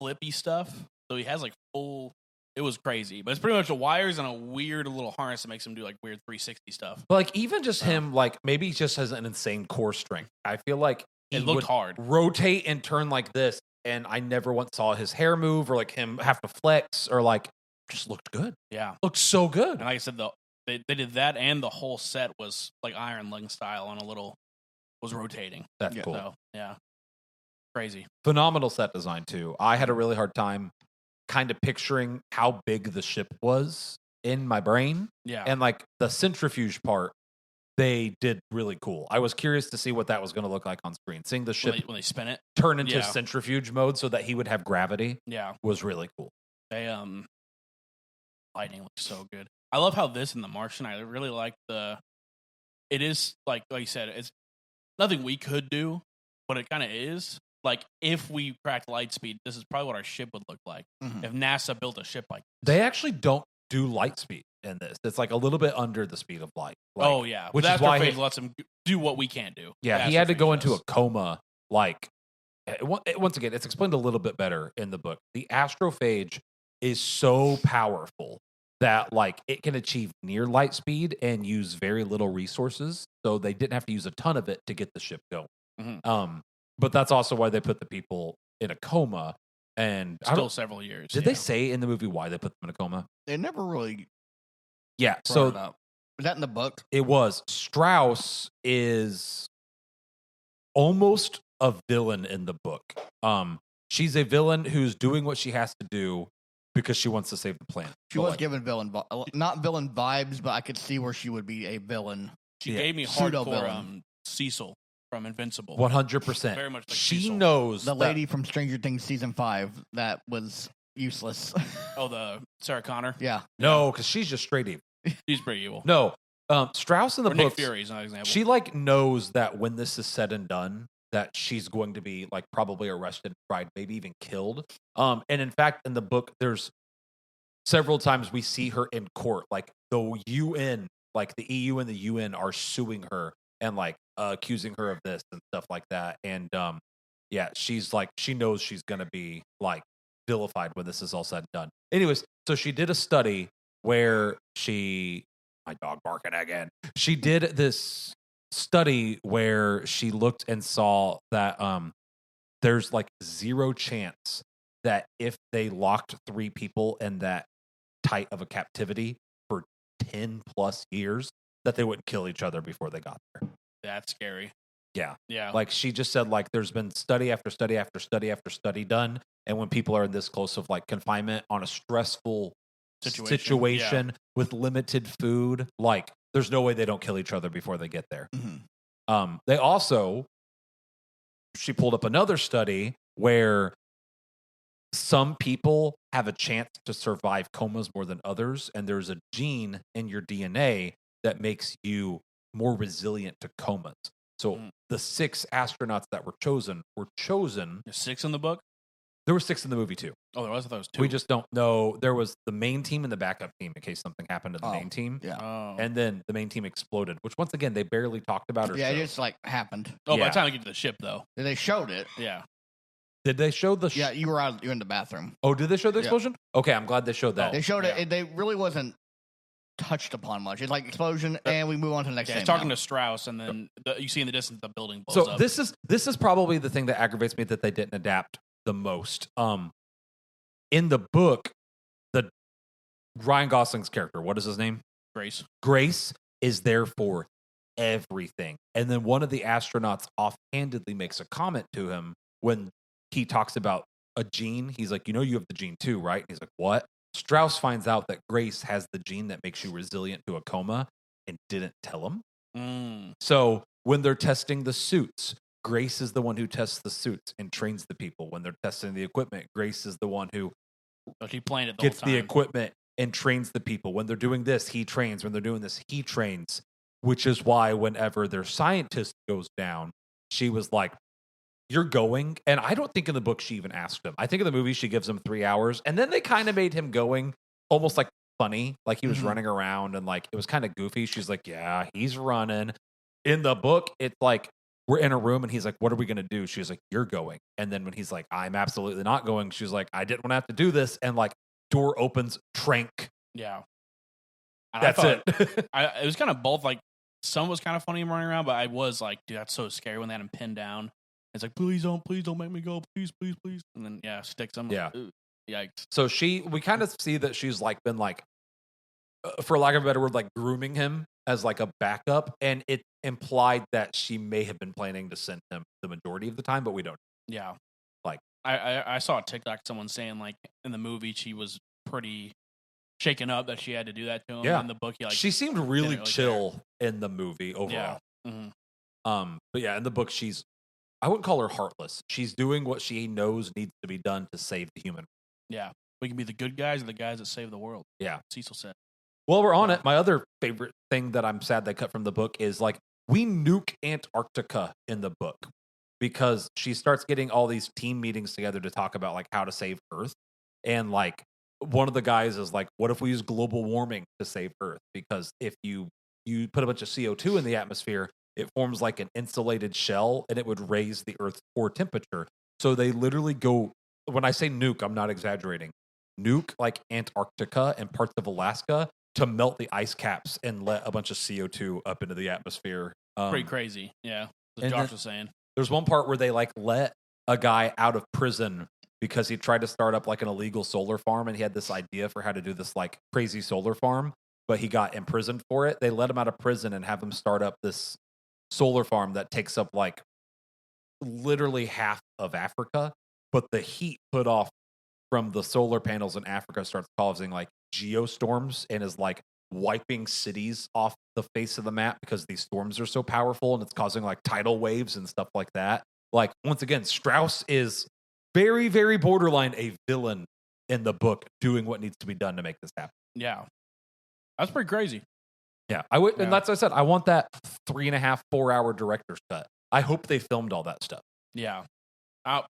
flippy stuff. So he has like full. It was crazy, but it's pretty much the wires and a weird little harness that makes him do like weird 360 stuff. But like even just him, like maybe he just has an insane core strength. I feel like It he looked would hard. rotate and turn like this, and I never once saw his hair move or like him have to flex or like just looked good. Yeah, Looked so good. and like I said, they did that, and the whole set was like Iron Lung style on a little was rotating. That's Yeah. cool. So yeah, crazy. Phenomenal set design too. I had a really hard time kind of picturing how big the ship was in my brain, Yeah, and like the centrifuge part they did really cool. I was curious to see what that was going to look like on screen. Seeing the ship when they spin it. turn into Yeah. centrifuge mode so that he would have gravity Yeah, was really cool. they lighting looks so good. I love how this and The Martian. I really like the. It is like you said, it's nothing we could do, but it kind of is. Like if we cracked light speed, this is probably what our ship would look like. Mhm. If NASA built a ship like. They actually don't do light speed in this. It's like a little bit under the speed of light. Like, Oh yeah, which but is why Astrophage he- lets him do what we can't do. yeah, The he had to Astrophage go into does. a coma. Like once again, it's explained a little bit better in the book. The astrophage is so powerful that like it can achieve near light speed and use very little resources. So they didn't have to use a ton of it to get the ship going. Mhm. But that's also why they put the people in a coma. And I Still don't, several years. did yeah. they say in the movie why they put them in a coma? They never really Yeah. brought So it up. Was that in the book? it was Strauss is almost a villain in the book. She's a villain who's doing what she has to do because she wants to save the planet. She But, was like, given not villain vibes, but I could see where she would be a villain. She Yeah. gave me Pseudo-villain. hardcore Cecil from Invincible. 100%. Very much like She Cecil. knows The that- lady from Stranger Things season 5 that was useless. Oh, the Sarah Connor. yeah. No, because she's just straight evil. She's pretty evil. No, Strauss in the Or Nick books, Fury is an example. she like knows that when this is said and done, that she's going to be like probably arrested, tried, maybe even killed. And in fact, in the book, there's several times we see her in court, like the UN, like the EU and the UN are suing her and like accusing her of this and stuff like that. And yeah, she's like she knows she's gonna be like vilified when this is all said and done. Anyways, so she did a study where my dog barking again. She did this study where she looked and saw that there's like zero chance that if they locked 3 people in that tight of a captivity for 10 plus years that they wouldn't kill each other before they got there. That's scary. Yeah. Yeah. Like she just said, like there's been study after study after study after study done. And when people are in this close of like confinement on a stressful situation with limited food, like there's no way they don't kill each other before they get there. Mhm. They also, she pulled up another study where some people have a chance to survive comas more than others. And there's a gene in your DNA that makes you more resilient to comas. So the 6 astronauts that were chosen There's 6 in the book. There were 6 in the movie too. Oh, there was. I thought it was 2. We just don't know. There was the main team and the backup team in case something happened to the Oh, main team. Yeah. Oh. And then the main team exploded, which once again they barely talked about. Or Yeah, it showed. just like happened. By yeah. the time we get to the ship, though. They showed it. Yeah. Did they show the? Yeah, you were out. You're in the bathroom. Oh, did they show the Yeah. explosion? Okay, I'm glad they showed that. They showed yeah. it. They really wasn't touched upon much. It's like explosion, and we move on to the next Yeah, thing. he's talking now. to Strauss, and then you see in the distance the building blows So up. this is probably the thing that aggravates me that they didn't adapt the most. In the book, the Ryan Gosling's character, what is his name? Grace. Grace is there for everything. And then one of the astronauts offhandedly makes a comment to him when he talks about a gene. He's like, you have the gene too, right? And he's like, what? Strauss finds out that Grace has the gene that makes you resilient to a coma and didn't tell him. So when they're testing the suits, Grace is the one who tests the suits and trains the people. When they're testing the equipment, Grace is the one who But he planned it the gets whole time. the equipment and trains the people. When they're doing this, he trains. When they're doing this, he trains. Which is why whenever their scientist goes down, she was like, you're going. And I don't think in the book she even asked him. I think in the movie she gives him 3 hours. And then they kind of made him going almost like funny. Like he was running around and like it was kind of goofy. She's like, yeah, he's running. In the book, it's like we're in a room and he's like, what are we going to do? She's like, you're going. And then when he's like, I'm absolutely not going, she's like, I didn't want to have to do this. And like door opens, trank. Yeah. And That's it. it. It was kind of both. Like, some was kind of funny running around, but I was like, dude, that's so scary when they had him pinned down. It's like, please don't make me go, please. And then sticks him. Yeah. Like, yikes. So we kind of see that she's like been like, for lack of a better word, like grooming him as like a backup, and it implied that she may have been planning to send him the majority of the time, but we don't. Yeah. Like, I saw a TikTok, someone saying like in the movie she was pretty shaken up that she had to do that to him. Yeah. In the book, she seemed really chill in the movie overall. Yeah. Mm-hmm. But yeah, in the book, I wouldn't call her heartless. She's doing what she knows needs to be done to save the human. Yeah. We can be the good guys or the guys that save the world. Yeah. Cecil said. Well, we're on it. My other favorite thing that I'm sad they cut from the book is like we nuke Antarctica in the book because she starts getting all these team meetings together to talk about like how to save Earth. And like one of the guys is like, what if we use global warming to save Earth? Because if you put a bunch of CO2 in the atmosphere, it forms like an insulated shell and it would raise the Earth's core temperature. So they literally go, when I say nuke, I'm not exaggerating, nuke like Antarctica and parts of Alaska to melt the ice caps and let a bunch of CO2 up into the atmosphere. Pretty crazy. Yeah. As Josh was saying. There's one part where they like let a guy out of prison because he tried to start up like an illegal solar farm and he had this idea for how to do this like crazy solar farm, but he got imprisoned for it. They let him out of prison and have him start up this solar farm that takes up like literally half of Africa, but the heat put off from the solar panels in Africa starts causing like geostorms and is like wiping cities off the face of the map because these storms are so powerful and it's causing like tidal waves and stuff like that. Like, once again, Strauss is very, very borderline a villain in the book doing what needs to be done to make this happen. Yeah. That's pretty crazy. Yeah. And that's what I said. I want that 3.5, 4 hour director's cut. I hope they filmed all that stuff. Yeah. I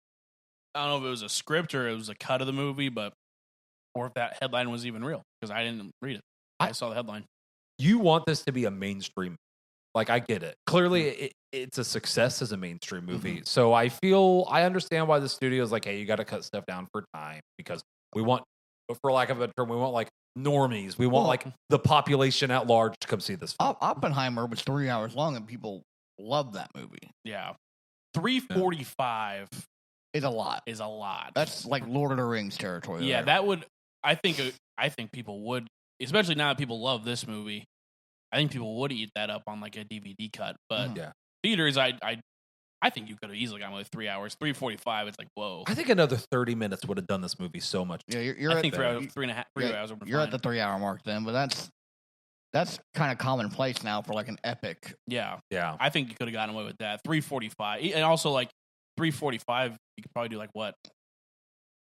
don't know if it was a script or it was a cut of the movie, or if that headline was even real because I didn't read it. I saw the headline. You want this to be a mainstream. Like, I get it. Clearly, it's a success as a mainstream movie. Mm-hmm. So I understand why the studio is like, hey, you got to cut stuff down for time because we want, for lack of a term, we want like normies. We want like the population at large to come see this film. Oppenheimer was 3 hours long and people love that movie. Yeah. 3:45 is a lot. That's like Lord of the Rings territory. Yeah, that would. I think people would, especially now that people love this movie. I think people would eat that up on like a DVD cut. But theaters, I think you could have easily gone with 3 hours. 3:45. It's like whoa. I think another 30 minutes would have done this movie so much. Yeah, you're I think 3 hours. 3 hours. You're at the 3 hour mark then, but that's kind of commonplace now for like an epic. Yeah. I think you could have gotten away with that. 3:45, and also like 3:45, you could probably do like what?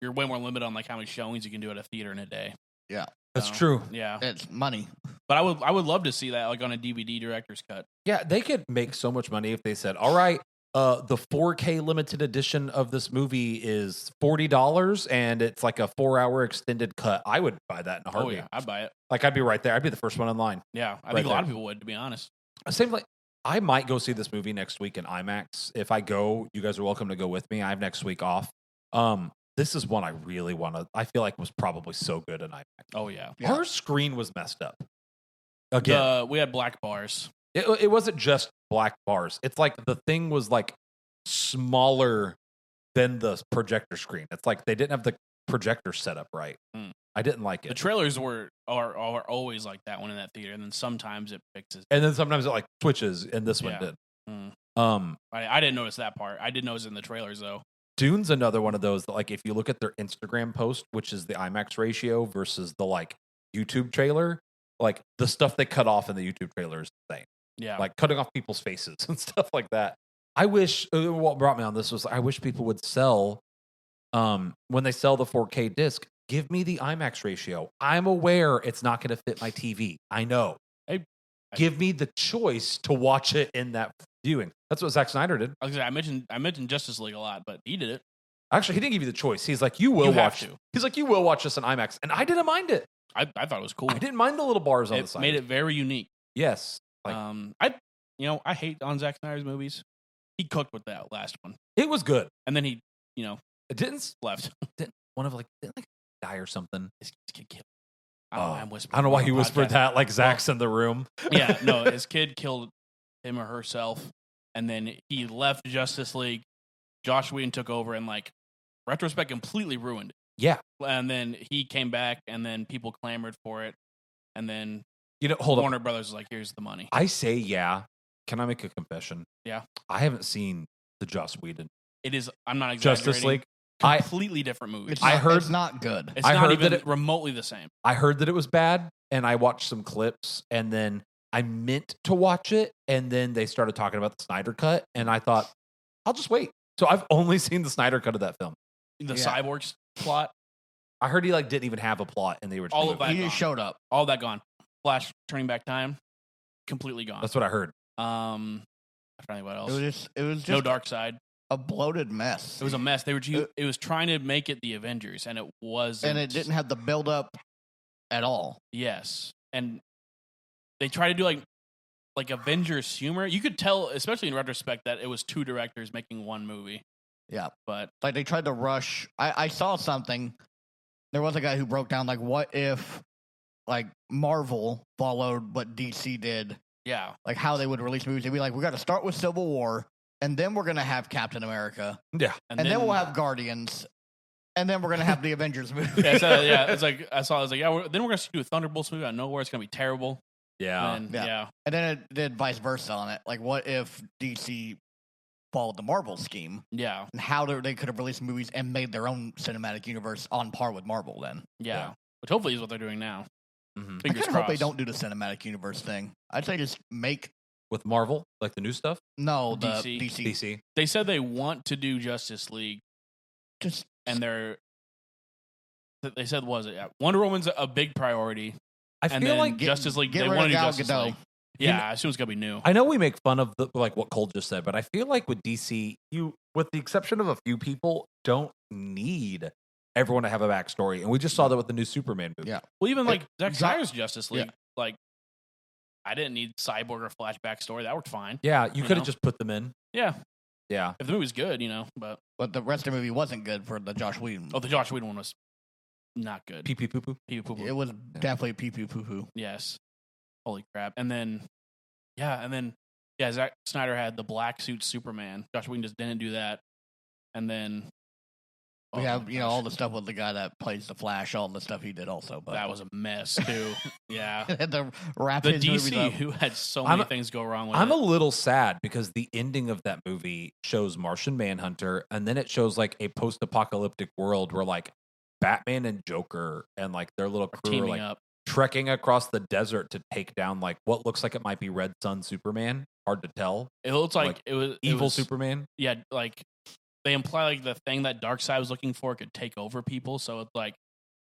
You're way more limited on like how many showings you can do at a theater in a day. Yeah, that's true. Yeah, it's money. But I would love to see that like on a DVD director's cut. Yeah, they could make so much money if they said, "All right, the 4K limited edition of this movie is $40, and it's like a 4 hour extended cut." I would buy that in a heartbeat. Oh yeah, I'd buy it. Like I'd be right there. I'd be the first one in line. Yeah, I think a lot of people would, to be honest. Same like I might go see this movie next week in IMAX. If I go, you guys are welcome to go with me. I have next week off. This is one I really want to. I feel like was probably so good in IMAX. Oh yeah, our screen was messed up. Again, we had black bars. It wasn't just black bars. It's like the thing was like smaller than the projector screen. It's like they didn't have the projector set up right. I didn't like it. The trailers are always like that one in that theater, and then sometimes it fixes. And then sometimes it like switches, and this one did. I didn't notice that part. I did notice it in the trailers though. Dune's another one of those that, like, if you look at their Instagram post, which is the IMAX ratio versus the like YouTube trailer, like the stuff they cut off in the YouTube trailer is insane. Yeah, like cutting off people's faces and stuff like that. I wish what brought me on this was I wish people would sell when they sell the 4K disc. Give me the IMAX ratio. I'm aware it's not going to fit my TV. I know. Give me the choice to watch it in that viewing. That's what Zack Snyder did. I mentioned Justice League a lot, but he did it. Actually, he didn't give you the choice. He's like, you will watch. He's like, you will watch this in IMAX, and I didn't mind it. I thought it was cool. I didn't mind the little bars on the side. It made it very unique. Yes. Like, I hate on Zack Snyder's movies. He cooked with that last one. It was good, and then he, it didn't left. Didn't one of like die or something? His kid killed. I'm I whispering. don't know why on he the whispered podcast. that like Zach's in the room. Yeah, no, his kid killed him or herself, and then he left Justice League. Josh Whedon took over and, like, retrospect completely ruined it. Yeah. And then he came back, and then people clamored for it, and then Hold Warner on. Brothers was like, "Here's the money." I say yeah. Can I make a confession? Yeah. I haven't seen the Joss Whedon It is. I'm not exaggerating. Justice League. I Completely different movies. It's I not, heard- it's not good. It's I not heard even that it- remotely the same. heard that it was bad, and I watched some clips, and then I meant to watch it, and then they started talking about the Snyder Cut, and I thought, I'll just wait. So I've only seen the Snyder Cut of that film. The Yeah. Cyborgs plot, I heard he like didn't even have a plot in the original All of movie. that He just gone. showed up. all that gone. Flash turning back time, completely gone. That's what I heard. I'm trying to think what else. It was just No Dark Side. a bloated mess. It was a mess. It was trying to make it the Avengers, and it wasn't. and it didn't have the build up at all. Yes, and they try to do like Avengers humor. You could tell, especially in retrospect, that it was two directors making one movie. Yeah. But Like they tried to rush. I saw something. There was a guy who broke down like what if like Marvel followed what DC did, yeah, like how they would release movies. They'd be like, we got to start with Civil War, and then we're gonna have Captain America, Yeah. and then we'll have Guardians, and then we're gonna have the Avengers movie. yeah, it's like I saw. I was like, yeah. Then we're gonna do a Thunderbolts movie out of nowhere. It's gonna be terrible. Yeah. And Yeah. yeah, And then it did vice versa on it. Like, what if DC followed the Marvel scheme, yeah, and how they could have released movies and made their own cinematic universe on par with Marvel? Then yeah. Which hopefully is what they're doing now. Mhm. I Fingers kind of hope they crossed. don't do the cinematic universe thing. I'd say just make With Marvel, like the new stuff, the DC. DC. DC. They said they want to do Justice League, Just and they said was it Wonder Woman's a big priority, I and feel then like Justice League. get They rid want of to do Gal Justice Gadot. League. Yeah, I assume it's gonna be new. I know we make fun of the like what Cole just said, but I feel like with DC, you, with the exception of a few people, don't need everyone to have a backstory, and we just saw that with the new Superman movie. Yeah. Well, even like Hey, Zack Zack- Snyder's Justice League, like I didn't need Cyborg or Flashback story. That worked fine. Yeah, you You could know? have just put them in. Yeah, Yeah, if the movie's good, but the rest of the movie wasn't good for the Josh Whedon. the Josh Whedon one was not good. pee pee poo poo. Pee poo poo. It was definitely pee pee poo poo. Yes. Holy crap. And then Zack Snyder had the black suit Superman. Josh Whedon just didn't do that. And then We oh have my all gosh, the stuff with the guy that plays the Flash, all the stuff he did also. But that was a mess too. Yeah. the wrap The his movies DC up. who had so I'm many a- things go wrong with I'm it. a little sad because the ending of that movie shows Martian Manhunter, and then it shows like a post-apocalyptic world where like Batman and Joker and like their little crew are teaming like up. trekking across the desert to take down like what looks like it might be Red Sun Superman. Hard to tell. It looks like like it was Evil Superman. Yeah, like they imply like the thing that Darkseid was looking for could take over people, so it's like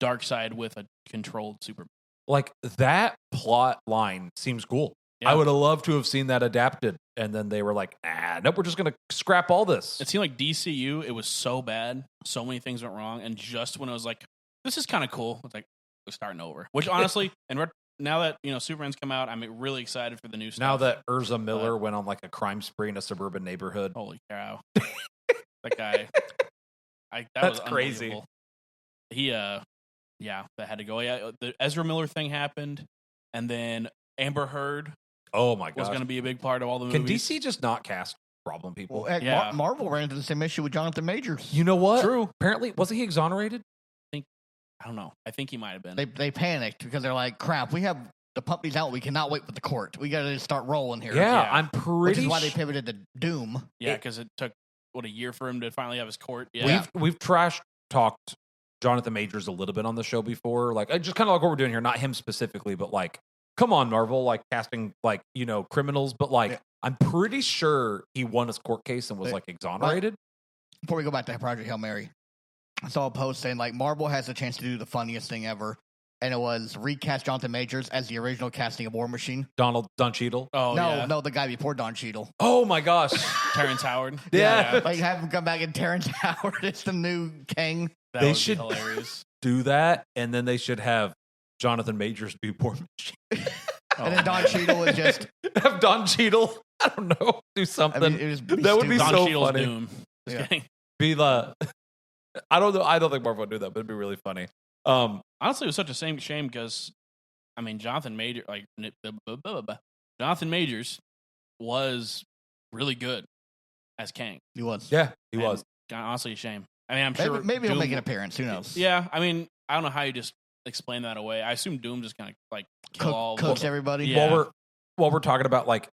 Darkseid with a controlled Superman. Like that plot line seems cool. Yeah. I would have loved to have seen that adapted. And then they were like, nope, we're just going to scrap all this. It seemed like DCU, it was so bad. So many things went wrong. And just when it was like, this is kind of cool, it's like, we're starting over. Which honestly, now that, Superman's come out, I'm really excited for the new stuff. Now that Urza Miller went on like a crime spree in a suburban neighborhood. Holy cow. That guy. That That's was crazy. unbelievable. He, that had to go. Yeah, the Ezra Miller thing happened. And then Amber Heard Oh my was god. going to be a big part of all the Can movies. DC just not cast problem people? Well, heck, Yeah. Marvel ran into the same issue with Jonathan Majors. You know what? True. Apparently, wasn't he exonerated? I don't know. I think he might have been. They panicked because they're like, crap, we have to pump these out. We cannot wait for the court. We got to just start rolling here. Yeah, Yeah. I'm Which pretty is why they sure. pivoted to Doom. Yeah, because it took a year for him to finally have his court. Yeah, We've trash talked Jonathan Majors a little bit on the show before. Like, just kind of like what we're doing here. Not him specifically, but like, come on, Marvel, like casting like, criminals. But like, Yeah. I'm pretty sure he won his court case and was Yeah. like exonerated. Before we go back to Project Hail Mary, I saw a post saying like Marvel has a chance to do the funniest thing ever, and it was recast Jonathan Majors as the original casting of War Machine. Don Cheadle. Oh yeah. No, the guy before Don Cheadle. Oh my gosh. Terrence Howard. Yeah. Like have him come back and Terrence Howard is the new king. That They would should- be hilarious. Do that, and then they should have Jonathan Majors be War Machine. And then Don Cheadle was just. Have Don Cheadle, I don't know, do I something. mean, it was That would be stupid. Don so Cheadle's funny. Doom. Just Yeah. kidding. Be the I don't know. I don't think Marvel would do that, but it'd be really funny. Honestly, it was such a shame because, I mean, Jonathan Majors was really good as Kang. He was. Yeah, he And was. honestly a shame. I mean, I'm sure Maybe he'll Doom make an appearance. Who knows? Yeah, I mean, I don't know how you just explain that away. I assume Doom just kind of like kill all Cooks everybody. Yeah. While we're talking about like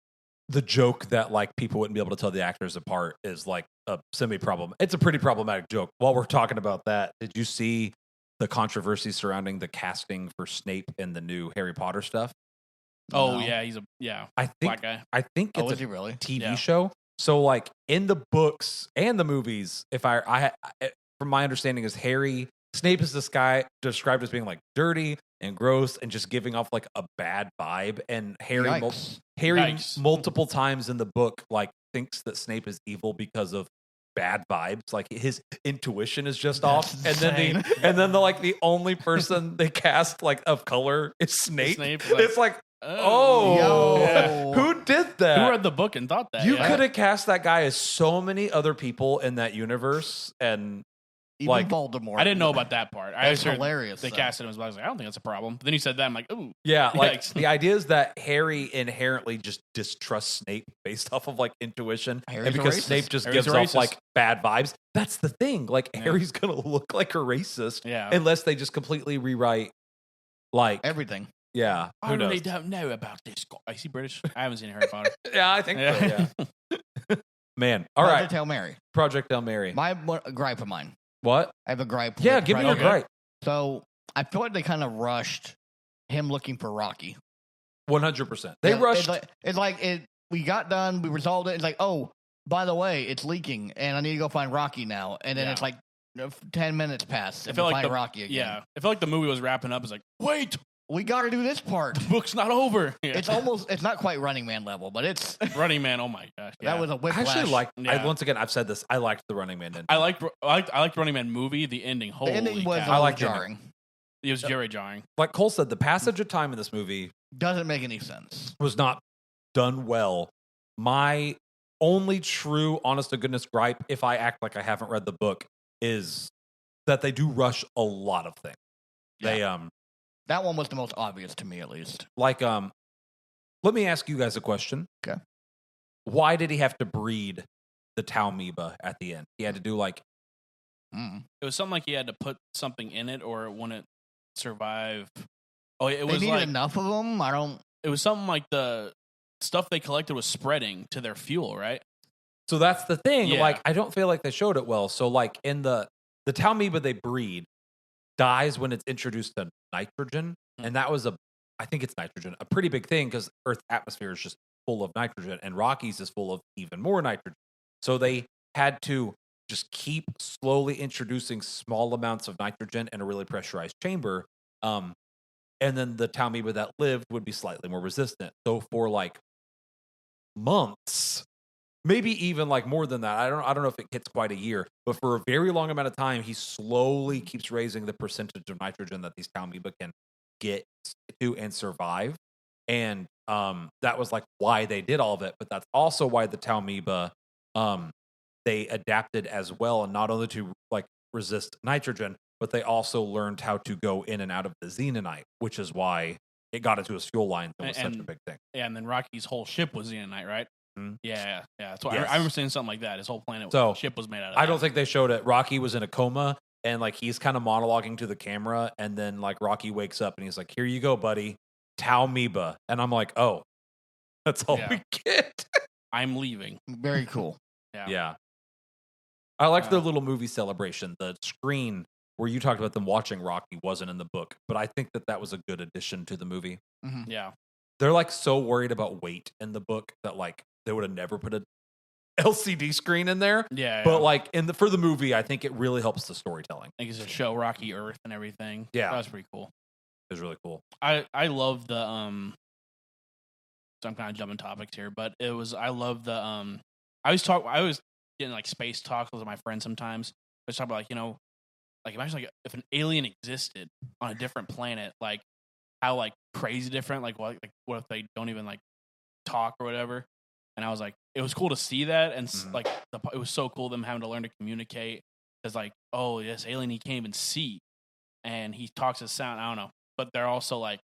the joke that like people wouldn't be able to tell the actors apart is like a semi-problem. It's a pretty problematic joke. While we're talking about that, did you see the controversy surrounding the casting for Snape in the new Harry Potter stuff? Oh No. yeah, he's a I think black guy. I think Oh, it's is a he really? TV Yeah. show. So like in the books and the movies, if I from my understanding is Snape is this guy described as being like dirty and gross and just giving off like a bad vibe. And Yikes. Yikes. multiple times in the book like thinks that Snape is evil because of bad vibes. Like his intuition is just That's off. And then the only person they cast like of color is Snape. It's like, oh, Yo. who did that? Who read the book and thought that? You yeah. could have cast that guy as so many other people in that universe, and Even like- Voldemort. I didn't know about that part. I That's just heard hilarious. They though. casted him as I was like, I don't think that's a problem. But then you said that, I'm like, ooh. yeah, like Yikes. the idea is that Harry inherently just distrusts Snape based off of like intuition, Harry's and a because racist. Snape just Harry's gives a off racist. like bad vibes. That's the thing. Like Yeah. Harry's gonna look like a racist Yeah. unless they just completely rewrite. Like, Everything. yeah, I who really knows? don't know about this guy. Is he British? I haven't seen Harry Potter. Yeah, I think so. Yeah. Yeah, man. All Project right, Hail Mary. Project Hail Mary. A gripe of mine. What? I have a gripe. Yeah, with give me your Project- gripe. So I feel like they kind of rushed him looking for Rocky. 100%. They Yeah, rushed. It's like it. We got done. We resolved it. It's like, oh, by the way, it's leaking, and I need to go find Rocky now. And then Yeah. it's like 10 minutes pass, I and feel we like find Rocky again. Yeah. I feel like the movie was wrapping up. It's like, wait, We got to do this part. the book's not over. Yeah. It's not quite Running Man level, but it's Running Man. Oh my gosh. Yeah. that was a I whiplash. actually like. Yeah. Once again, I've said this. I liked the Running Man. ending. I liked Running Man movie. The ending. the Holy ending was cow. a little like the ending. jarring. It was very jarring. Like Cole said, the passage of time in this movie Doesn't make any sense. was not done well. My only true, honest to goodness gripe, if I act like I haven't read the book, is that they do rush a lot of things. They That one was the most obvious to me, at least. like let me ask you guys a question. Okay. Why did he have to breed the Talmiba at the end? He had to do like Mm. It was something like he had to put something in it or it wouldn't survive. Oh, it They was needed like enough of them. I don't. it was something like the stuff they collected was spreading to their fuel, right? so that's the thing. Yeah. Like I don't feel like they showed it well. So like in the Talmiba they breed dies when it's introduced to nitrogen, and that was I think it's nitrogen, a pretty big thing because Earth's atmosphere is just full of nitrogen, and Rockies is full of even more nitrogen. So they had to just keep slowly introducing small amounts of nitrogen in a really pressurized chamber. And then the Talmiba that lived would be slightly more resistant. So for like months, maybe even like more than that, I don't know if it hits quite a year, but for a very long amount of time, he slowly keeps raising the percentage of nitrogen that these Talmiba can get to and survive. And that was like why they did all of it. But that's also why the Talmiba they adapted as well, and not only to like resist nitrogen, but they also learned how to go in and out of the xenonite, which is why it got into his fuel line and was such a big thing. Yeah, and then Rocky's whole ship was xenonite, right? Mhm. Yeah. That's why Yes. I remember seeing something like that. His whole So, ship was made out of I that. don't think they showed it. Rocky was in a coma, and like he's kind of monologuing to the camera, and then like Rocky wakes up and he's like, "Here you go, buddy, Talmiba," and I'm like, "Oh, that's all Yeah. we get." I'm leaving. Very cool. Yeah. I liked their little movie celebration. The screen where you talked about them watching Rocky wasn't in the book, but I think that was a good addition to the movie. Yeah. They're like so worried about weight in the book that like they would have never put a LCD screen in there. Yeah. But like for the movie, I think it really helps the storytelling. I think it's a show Rocky Earth and everything. Yeah. That was pretty cool. It was really cool. I love the so I'm kind of jumping topics here, but I love the I was getting like space talks with my friends sometimes. I was talking about like imagine like if an alien existed on a different planet, like how like crazy different, like what if they don't even like talk or whatever. And I was like, it was cool to see that, and like it was so cool them having to learn to communicate because like, oh, this alien he can't even see, and he talks as sound. I don't know, but they're also like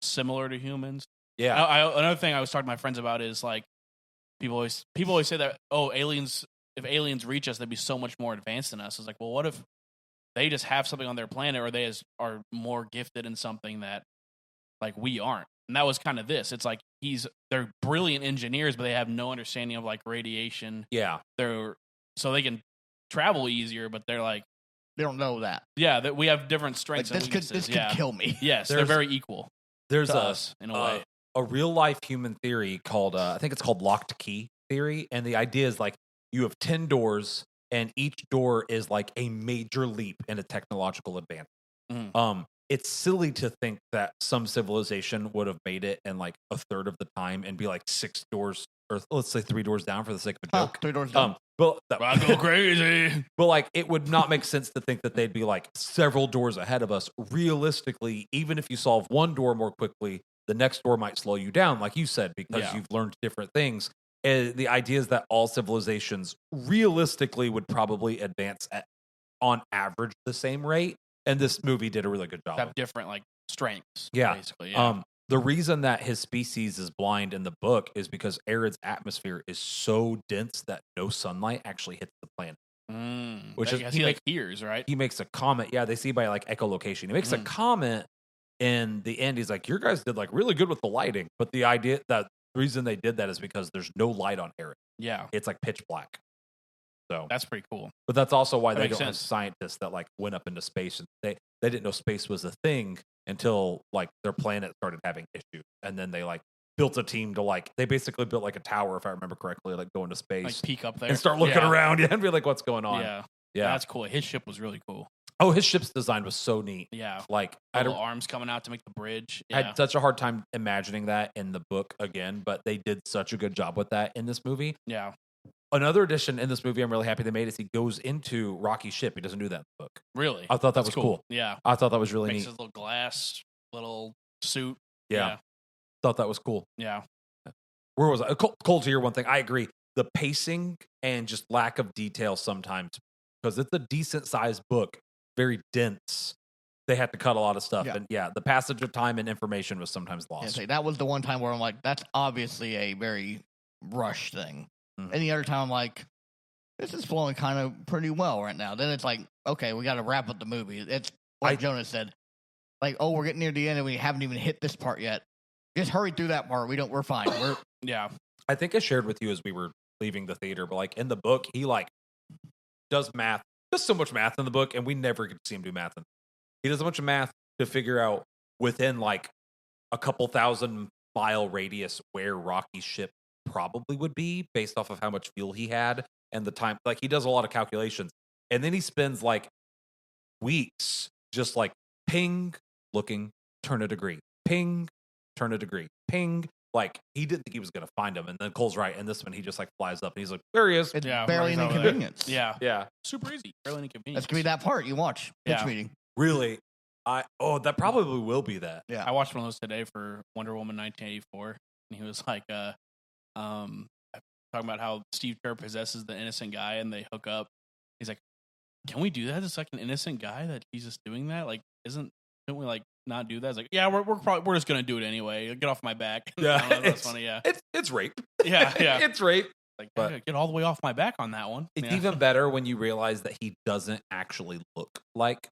similar to humans. Yeah. Another thing I was talking to my friends about is like people always say that if aliens reach us, they'd be so much more advanced than us. It's like, well, what if they just have something on their planet, or they are more gifted in something that like we aren't? And that was kind of this. It's like they're brilliant engineers, but they have no understanding of like radiation. Yeah. So they can travel easier, but they're like, They don't know that. yeah, that we have different strengths Like, and this weaknesses. could kill me. Yes, they're very equal There's to us in a way. a real life human theory called I think it's called locked key theory, and the idea is like you have 10 doors, and each door is like a major leap in a technological advance. It's silly to think that some civilization would have made it in like a third of the time and be like 6 doors, or let's say 3 doors down for the sake of a joke. 3 doors down. But I go crazy. But like, it would not make sense to think that they'd be like several doors ahead of us. Realistically, even if you solve one door more quickly, the next door might slow you down, like you said, because you've learned different things. And the idea is that all civilizations realistically would probably advance at, on average, the same rate. And this movie did a really good job. Have different like strengths. Yeah. Basically. Yeah. The reason that his species is blind in the book is because Arid's atmosphere is so dense that no sunlight actually hits the planet. Which is he like hears, right? He makes a comment. Yeah, they see by like echolocation. He makes a comment in the end. He's like, "Your guys did like really good with the lighting," but the reason they did that is because there's no light on Arid. Yeah, it's like pitch black. So that's pretty cool. But that's also why they don't sense. have scientists that like went up into space, and they didn't know space was a thing until like their planet started having issues, and then they like built a team to like they basically built like a tower, if I remember correctly, like go into space, like peek up there and start looking around, and be like, "What's going on?" Yeah, yeah, that's cool. His ship was really cool. Oh, his ship's design was so neat. Yeah, like I had arms coming out to make the bridge. I had such a hard time imagining that in the book again, but they did such a good job with that in this movie. Yeah. Another addition in this movie I'm really happy they made is he goes into Rocky's ship. He doesn't do that in the book. Really? I thought that was cool. Yeah. I thought that was really Makes neat. his little glass, little suit. Yeah. Thought that was cool. Yeah. Where was I? Cole, to your one thing, I agree. The pacing and just lack of detail sometimes, because it's a decent sized book, very dense. They had to cut a lot of stuff. And the passage of time and information was sometimes lost. That was the one time where I'm like, that's obviously a very rushed thing. Any other time I'm like, this is flowing kind of pretty well right now. Then it's like, okay, we got to wrap up the movie. It's like Jonas said, like, oh, we're getting near the end and we haven't even hit this part yet. Just hurry through that part. We're fine. Yeah. I think I shared with you as we were leaving the theater, but like in the book, he like does math. Does so much math in the book, and we never get to see him do math. He does a bunch of math to figure out within like a couple 1,000-mile radius where Rocky's ship probably would be based off of how much fuel he had and the time. Like he does a lot of calculations, and then he spends like weeks just like ping, looking, turn a degree, ping, turn a degree, ping. Like he didn't think he was gonna find him, and then Cole's right, and this one he just like flies up and he's like, there he is. It's barely an inconvenience. Yeah, super easy, barely an inconvenience. That's gonna be that part you watch pitch meeting. Really, that probably will be that. Yeah, I watched one of those today for Wonder Woman 1984, and he was like, talking about how Steve Kerr possesses the innocent guy, and they hook up. He's like, can we do that? It's like an innocent guy that he's just doing that. Like, shouldn't we like not do that? It's like, yeah, we're just gonna do it anyway. Get off my back. Yeah, that's funny. Yeah, it's rape. Yeah, it's rape. Like, but get all the way off my back on that one. It's even better when you realize that he doesn't actually look like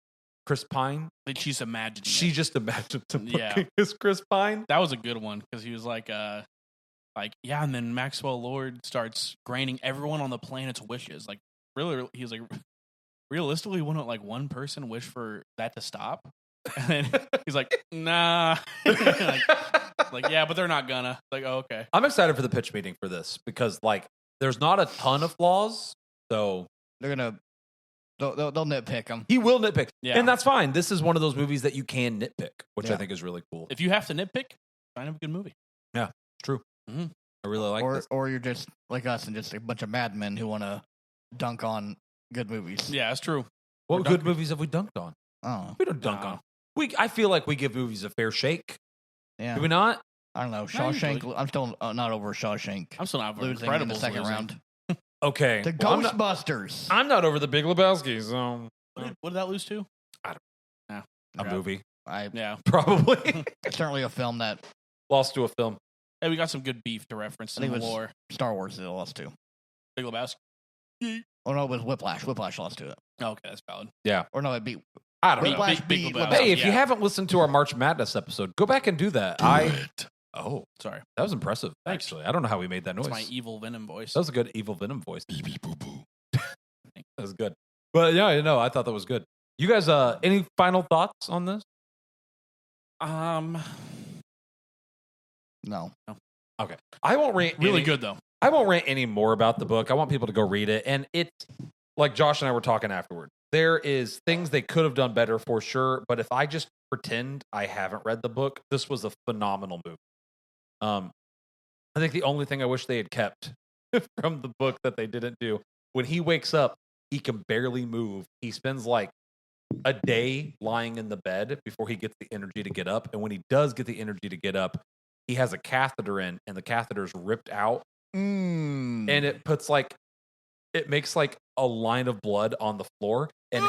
Chris Pine. That she's imagining. She just imagined him looking as Chris Pine. That was a good one because he was like, yeah, and then Maxwell Lord starts granting everyone on the planet's wishes. Like, really, he was like, realistically, wouldn't like one person wish for that to stop? And then he's like, nah. like, yeah, but they're not gonna. Like, oh, okay. I'm excited for the pitch meeting for this because like there's not a ton of flaws, so they'll nitpick them. He will nitpick, yeah, and that's fine. This is one of those movies that you can nitpick, which I think is really cool. If you have to nitpick, find a good movie. Yeah, it's true. Mm-hmm. I really like this. Or you're just like us and just a bunch of madmen who want to dunk on good movies. Yeah, that's true. What good movies have we dunked on? Oh, we don't dunk on. I feel like we give movies a fair shake. Yeah, do we not? I don't know. Shawshank. I'm still not over Shawshank. I'm still not over losing in the second round. Okay, the Ghostbusters. I'm not over the Big Lebowski. So what did that lose to? I don't. Yeah, A movie, Yeah. probably certainly a film that lost to a film. Hey, we got some good beef to reference I think in it the was lore. Star Wars that lost to. Big Lebowski. Oh no, it was Whiplash. Whiplash lost to it. Okay, that's valid. Or no, it beat I don't know. Whiplash Big beat Lebowski. Lebowski. Hey, if you Yeah. haven't listened to our March Madness episode, go back and do that. Oh, Sorry. that was impressive. Thanks. Actually, I don't know how we made that noise. That's my evil Venom voice. That was a good evil Venom voice. That was good. But yeah, I thought that was good. You guys, any final thoughts on this? No. Okay, I won't rant. Really good though. I won't rant any more about the book. I want people to go read it, and it's like Josh and I were talking afterward. There is things they could have done better for sure, but if I just pretend I haven't read the book, this was a phenomenal movie. I think the only thing I wish they had kept from the book that they didn't do, when he wakes up, he can barely move. He spends like a day lying in the bed before he gets the energy to get up. And when he does get the energy to get up, he has a catheter in, and the catheter's ripped out. And it makes like a line of blood on the floor. And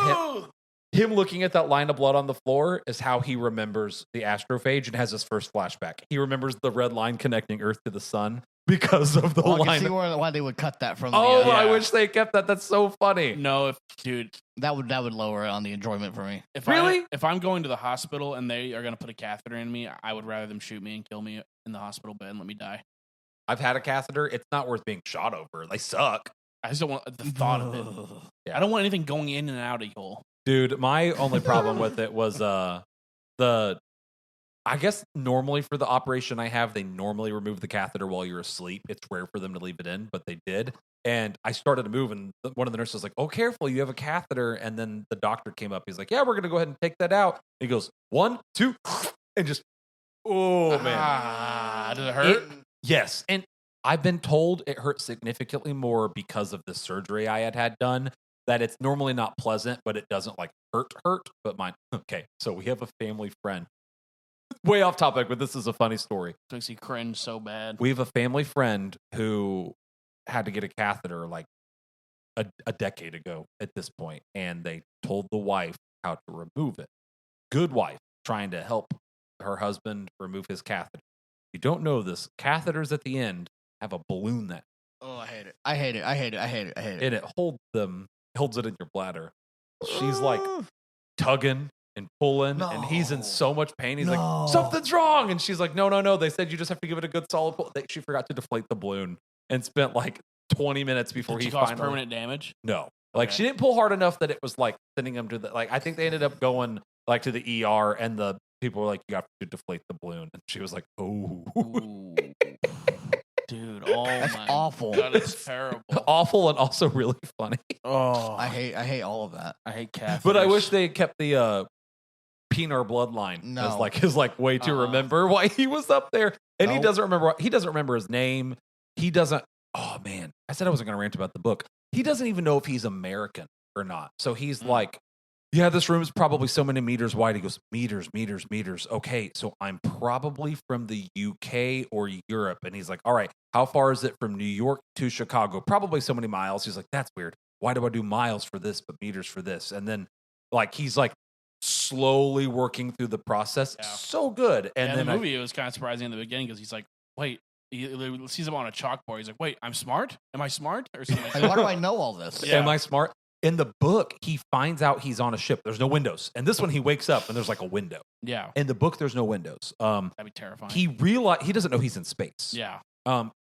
him looking at that line of blood on the floor is how he remembers the astrophage and has his first flashback. He remembers the red line connecting Earth to the sun because of the Well, I line. can see why they would cut that from the. Oh, Yeah. I wish they kept that. That's so funny. No, dude, that would lower it on the enjoyment for me. if I'm going to the hospital and they are going to put a catheter in me, I would rather them shoot me and kill me in the hospital bed and let me die. I've had a catheter. It's not worth being shot over. They suck. I just don't want the thought of it. Yeah. I don't want anything going in and out of the hole. Dude, my only problem with it was I guess normally for the operation I have, they normally remove the catheter while you're asleep. It's rare for them to leave it in, but they did. And I started to move, and one of the nurses was like, "Oh, careful, you have a catheter." And then the doctor came up. He's like, "Yeah, we're going to go ahead and take that out." And he goes, 1, 2, and just, oh, man. Does it hurt? Yes. And I've been told it hurt significantly more because of the surgery I had done, that it's normally not pleasant, but it doesn't like hurt. But mine, okay. So we have a family friend. Way off topic, but this is a funny story. Makes you cringe so bad. We have a family friend who had to get a catheter like a decade ago at this point, and they told the wife how to remove it. Good wife trying to help her husband remove his catheter. You don't know this. Catheters at the end have a balloon that. Oh, I hate it. I hate it. I hate it. I hate it. I hate it. And it holds it in your bladder. She's like tugging and pulling, and he's in so much pain. He's like, something's wrong. And she's like, no. They said you just have to give it a good solid pull. She forgot to deflate the balloon and spent like 20 minutes before Did he she cause finally. permanent damage? No. Like Okay. she didn't pull hard enough that it was like sending him to the, like, I think they ended up going like to the ER, and the people were like, you have to deflate the balloon. And she was like, oh. Ooh. Dude, oh That's my awful. God, it's terrible. Awful and also really funny. Oh, I hate all of that. I hate catheters. But I wish they kept the Pinar bloodline No. as like his like way to remember why he was up there. And he Nope. doesn't remember his name. He doesn't. Oh man, I said I wasn't going to rant about the book. He doesn't even know if he's American or not. So he's like, yeah, this room is probably so many meters wide. He goes, meters. Okay, so I'm probably from the UK or Europe. And he's like, all right, how far is it from New York to Chicago? Probably so many miles. He's like, that's weird. Why do I do miles for this, but meters for this? And then like, he's like slowly working through the process. Yeah. So good. And And then the movie, it was kind of surprising in the beginning because he's like, wait, he sees him on a chalkboard. He's like, wait, I'm smart? Am I smart? Or something like Like, that. why do I know all this? Yeah. Am I smart? In the book, he finds out he's on a ship. There's no windows. And this one, he wakes up and there's like a window. Yeah, In the book, there's no windows. that'd be terrifying. He doesn't know he's in space. yeah.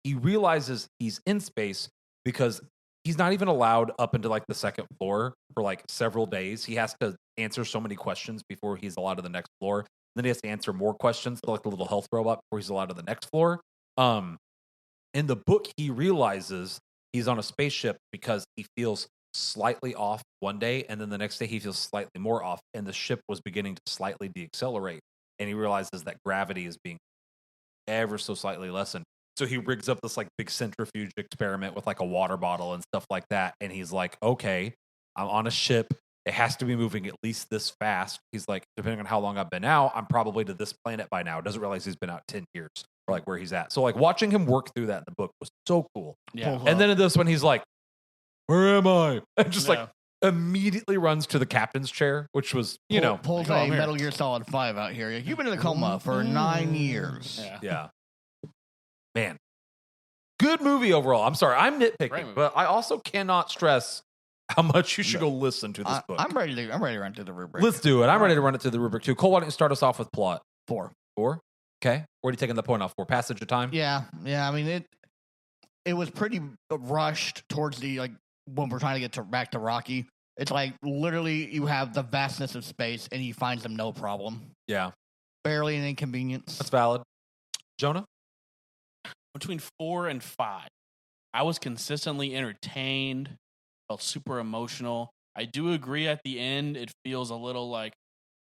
He realizes he's in space because he's not even allowed up into like the second floor for like several days. He has to answer so many questions before he's allowed to the next floor. Then he has to answer more questions to like the little health robot before he's allowed to the next floor. In the book, he realizes he's on a spaceship because he feels slightly off one day, and then the next day he feels slightly more off, and the ship was beginning to slightly deaccelerate, and he realizes that gravity is being ever so slightly lessened. So he rigs up this like big centrifuge experiment with like a water bottle and stuff like that, and he's like, okay, I'm on a ship. It has to be moving at least this fast. He's like, depending on how long I've been out, I'm probably to this planet by now. Doesn't realize he's been out 10 years or like where he's at. So like watching him work through that in the book was so cool. Yeah. Pull And then in this one, he's like, where am I? And just like immediately runs to the captain's chair, which was, pulls Like, oh, a I'm here. Metal Gear Solid 5 out here. You've been in a coma for 9 years. Yeah. yeah. Man. Good movie overall. I'm sorry, I'm Great nitpicking, movie. but I also cannot stress how much you should go listen to this book. I'm ready to run through the rubric. Let's do it. I'm ready to run it to the rubric too. Cole, why don't you start us off with plot? 4. 4? Okay. Where are you taking the point off for? Passage of time? Yeah. I mean, it was pretty rushed towards the, like, when we're trying to get back to Rocky. It's like literally you have the vastness of space and he finds them no problem. Yeah. Barely an inconvenience. That's valid. Jonah? Between 4 and 5, I was consistently entertained, felt super emotional. I do agree at the end, it feels a little like,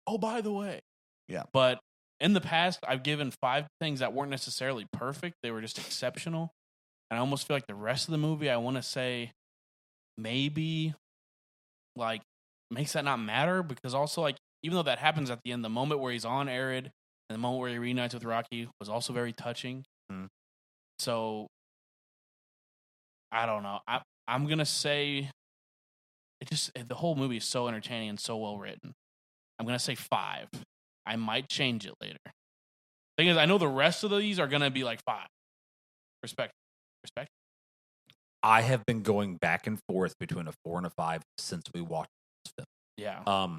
oh, by the way. Yeah. But in the past, I've given 5 things that weren't necessarily perfect. They were just exceptional. And I almost feel like the rest of the movie, I want to say maybe like makes that not matter, because also, like, even though that happens at the end, the moment where he's on Arid and the moment where he reunites with Rocky was also very touching. Mm. So I don't know. I'm gonna say the whole movie is so entertaining and so well written. I'm gonna say 5. I might change it later. Thing is, I know the rest of these are gonna be like 5. Respect. I have been going back and forth between a 4 and a 5 since we watched this film. Yeah.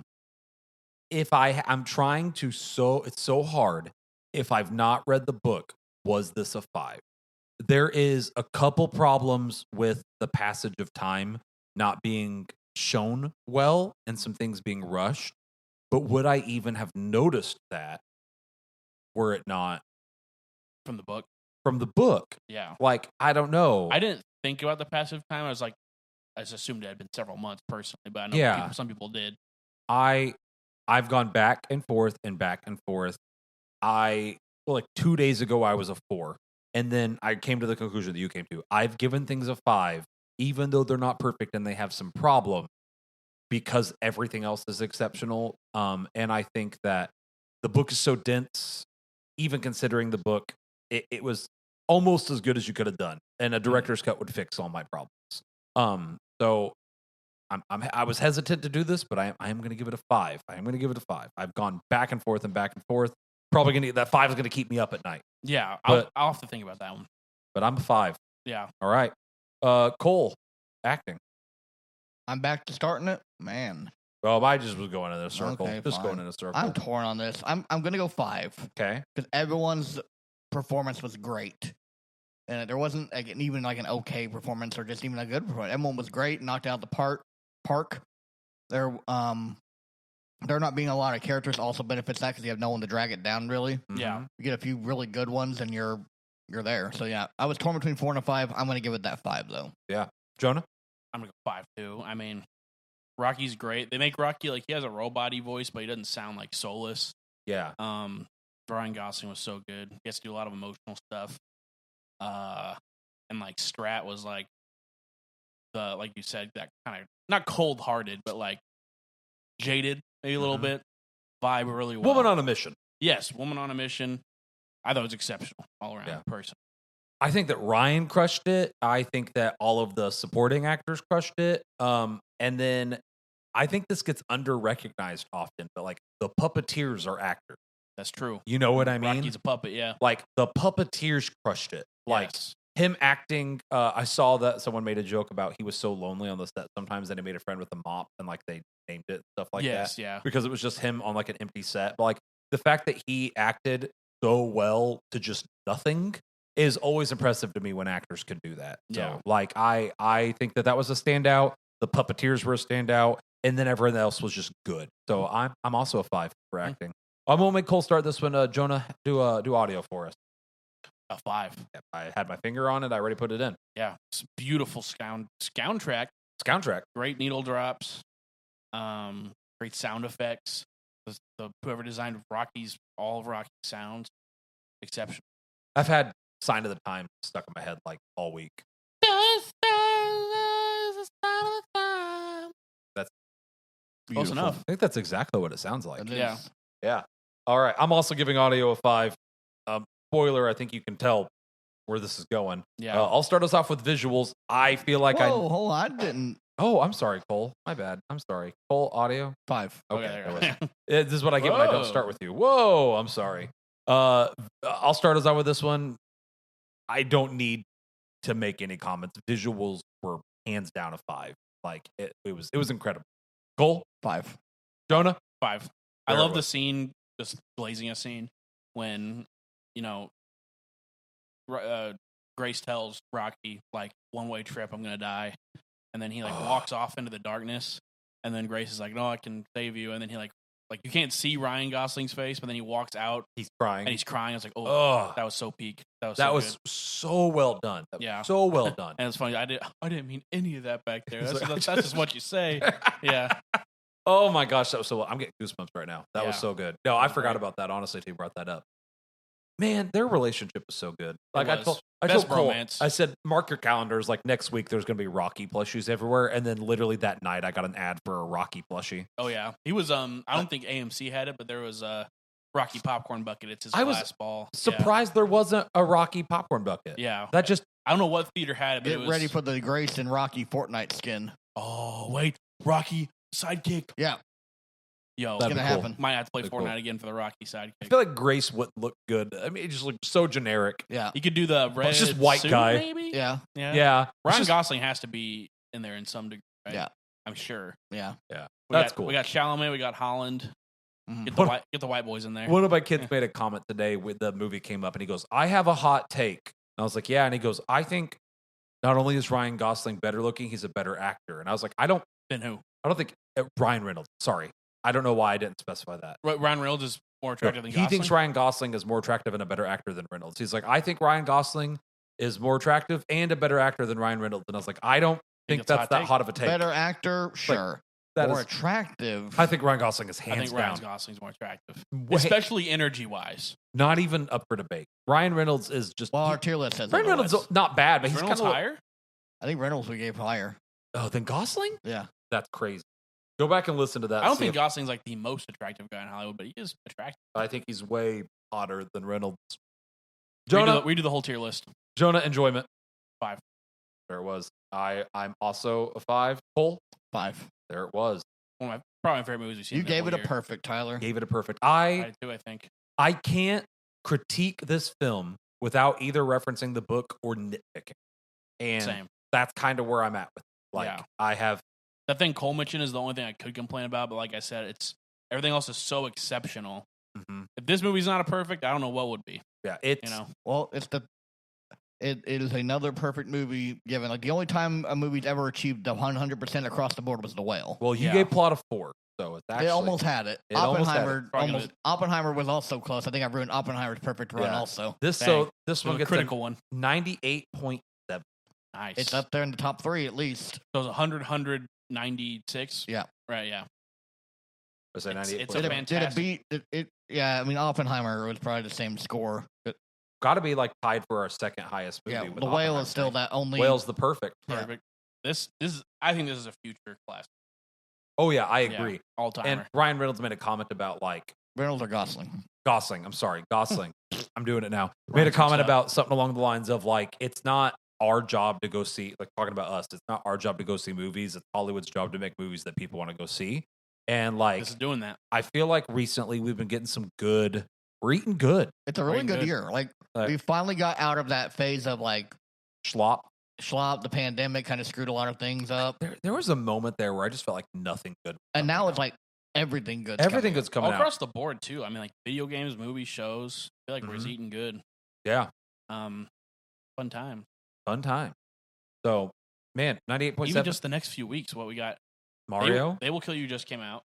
If I'm trying to, it's so hard. If I've not read the book, was this a 5? There is a couple problems with the passage of time not being shown well and some things being rushed. But would I even have noticed that were it not From the book. from the book? Yeah. Like, I don't know. I didn't think about the passage time. I just assumed it had been several months personally, but I know Yeah. some people did. I've gone back and forth and back and forth. Like 2 days ago, I was a 4. And then I came to the conclusion that you came to. I've given things a 5, even though they're not perfect and they have some problem, because everything else is exceptional. And I think that the book is so dense, even considering the book, it was almost as good as you could have done. And a director's cut would fix all my problems. So I was hesitant to do this, but I am going to give it a 5. I am going to give it a 5. I've gone back and forth and back and forth. Probably going to that 5 is going to keep me up at night. Yeah, But- I'll have to think about that one. But I'm a 5. Yeah. All right. Cole, acting. I'm back to starting it. Man, Well, I just was going in a circle. Okay, Just fine. going in a circle. I'm torn on this. I'm going to go 5 Okay. because everyone's performance was great. And there wasn't even like an okay performance or just even a good performance. Everyone was great, knocked out the park. There not being a lot of characters also benefits that because you have no one to drag it down, really. Yeah. Mhm. You get a few really good ones and you're there. So, yeah, I was torn between 4 and a 5. I'm going to give it that 5, though. Jonah? I'm gonna go 5 too. I mean, Rocky's great. They make Rocky like he has a robot-y voice, but he doesn't sound like soulless. Yeah. Ryan Gosling was so good. He has to do a lot of emotional stuff. And like Strat was like like you said, that kind of not cold-hearted, but like jaded maybe a little Mhm. bit. Vibe really well. Woman on a mission. Yes, woman on a mission. I thought it was exceptional all around Yeah. person. I think that Ryan crushed it. I think that all of the supporting actors crushed it. And then I think this gets under-recognized often, but like the puppeteers are actors. That's true. You know what I mean? Rocky's a puppet, yeah. Like the puppeteers crushed it. Like Yes. him acting. I saw that someone made a joke about he was so lonely on the set sometimes, and he made a friend with a mop, and like they named it stuff like yes, that yeah. because it was just him on like an empty set. But like the fact that he acted so well to just nothing is always impressive to me when actors can do that. So Yeah. like I think that was a standout. The puppeteers were a standout, and then everyone else was just good. So I'm also a 5 for acting. I'm gonna make Cole start this one. Jonah, do audio for us. A 5. Yep, I had my finger on it. I already put it in. Yeah. It's beautiful soundtrack. Soundtrack. Great needle drops. Great sound effects. Whoever designed all of Rocky's sounds, exceptional. I've had Sign of the Times stuck in my head like all week. That's Close Beautiful. enough. I think that's exactly what it sounds like. It is. Yeah. Yeah. All right. I'm also giving audio a 5. Spoiler, I think you can tell where this is going. Yeah. I'll start us off with visuals. I feel like Whoa, hold on. Oh, I'm sorry, Cole. My bad. I'm sorry. Cole, audio. 5. Okay, there there you was- go. This is what I get when I don't Whoa. start with you. Whoa, I'm sorry. I'll start us out with this one. I don't need to make any comments. Visuals were hands down a 5. Like it was incredible. Cole, 5. Jonah, 5. I There it love the was. scene, just blazing a scene when Grace tells Rocky like, one-way trip, I'm gonna die, and then he like walks off into the darkness, and then Grace is like, no, I can save you, and then he like you can't see Ryan Gosling's face, but then he walks out he's crying. and he's crying. I was like, Oh, that was so peak. That that so was good. so well done. That was Yeah. so well done. And it's funny. I didn't mean any of that back there. He's That's, like, that's just what you say. Yeah. Oh my gosh, that was so well. I'm getting goosebumps right now. That was Yeah. so good. No, I was forgot great. about that. Honestly, till you brought that up. Man, their relationship was so good. Like I was. told Best Cole, romance. I said, mark your calendars. Like next week, there's going to be Rocky plushies everywhere. And then literally that night, I got an ad for a Rocky plushie. Oh yeah. He was. I don't think AMC had it, but there was a Rocky popcorn bucket. It's his I was glass ball. Surprised there wasn't a Rocky popcorn bucket. Yeah. That just I don't know what theater had it, but Get it was ready for the Grace and Rocky Fortnite skin. Oh wait, Rocky sidekick. Yeah, Yo, That'd it's be gonna cool. happen. might have to play That'd Fortnite be cool. again for the Rocky sidekick. I feel like Grace wouldn't look good. I mean, it just looked so generic. Yeah, He could do the red. just white suit, guy. maybe. yeah, Yeah. Yeah. It's Ryan just- Gosling has to be in there in some degree. Right? Yeah. I'm sure. yeah. That's got, cool. We got Chalamet. We got Holland. Mhm. Get the white boys in there. One of my kids made a comment today when the movie came up, and he goes, "I have a hot take." And I was like, "Yeah," and he goes, "I think not only is Ryan Gosling better looking, he's a better actor." And I was like, Then who? I don't think Ryan Reynolds. Sorry, I don't know why I didn't specify that. Ryan Reynolds is more attractive than He Gosling. thinks Ryan Gosling is more attractive and a better actor than Reynolds. He's like, I think Ryan Gosling is more attractive and a better actor than Ryan Reynolds. And I was like, I don't think it's a that's hot that take? hot of a take. Better actor, sure. That More is- attractive. I think Ryan Gosling is I hands think Ryan down. Gosling's more attractive, Way- especially energy wise. not even up for debate. Ryan Reynolds is just. Well, our tier list says Ryan Reynolds otherwise. not bad, but Is he's Reynolds kind of higher? I think Reynolds we gave higher. Oh, than Gosling? Yeah. That's crazy. Go back and listen to that. I don't see think if- Gosling's like the most attractive guy in Hollywood, but he is attractive. I think he's way hotter than Reynolds. Jonah, Jonah, we do the whole tier list. Jonah, enjoyment. 5. There it was. I'm also a 5. Cole, 5. there it was. One of my probably my favorite movies we've seen. You in the gave whole it a year. perfect, Tyler. Gave it a perfect. I do. I think. I can't critique this film without either referencing the book or nitpicking. And Same. that's kind of where I'm at with it. Like Yeah. I have That thing Cole mentioned is the only thing I could complain about, but like I said, it's everything else is so exceptional. If this movie's not a perfect, I don't know what would be. yeah, it's You know, Well, it is another perfect movie. Given like the only time a movie's ever achieved the 100% across the board was The Whale. well, you Yeah. gave plot of 4, so it's actually They almost had it. It almost had it. Oppenheimer Probably gonna- Oppenheimer was also close. I think I ruined Oppenheimer's perfect run. Yeah. Also, this Dang. so this so one the gets critical one. 98.7. Nice. it's up there in the top 3 at least. So it's 196. Yeah. Right. Yeah. I say It's- 98. it's Did a it, fantastic- beat it? Yeah, I mean Oppenheimer was probably the same score. But Got to be like tied for our second highest movie. yeah, with The Whale Oppenheimer. is still that only. Whale's the perfect. Yeah. Perfect. This is. I think this is a future classic. Oh yeah, I Yeah, agree. all timer. And Ryan Reynolds made a comment about like Reynolds or Gosling. Gosling. I'm sorry, Gosling. I'm doing it now. Ryan Made a comment fixed that. about something along the lines of like, it's not our job to go see, like talking about us. It's not our job to go see movies. It's Hollywood's job to make movies that people want to go see. And like, This is doing that. I feel like recently we've been getting some good. We're eating good. It's a really Very good good. year. Like Like- we finally got out of that phase of like Schlop. schlop. The pandemic kind of screwed a lot of things up, There was a moment there where I just felt like nothing good. was and coming now out. it's like everything good. everything good's coming All out. across the board too. I mean, like video games, movies, shows. I feel like we're just Mhm. eating good. Yeah, Fun time. fun time. So, man, 98.7. Even just the next few weeks, what we got. Mario. They Will Kill You just came out.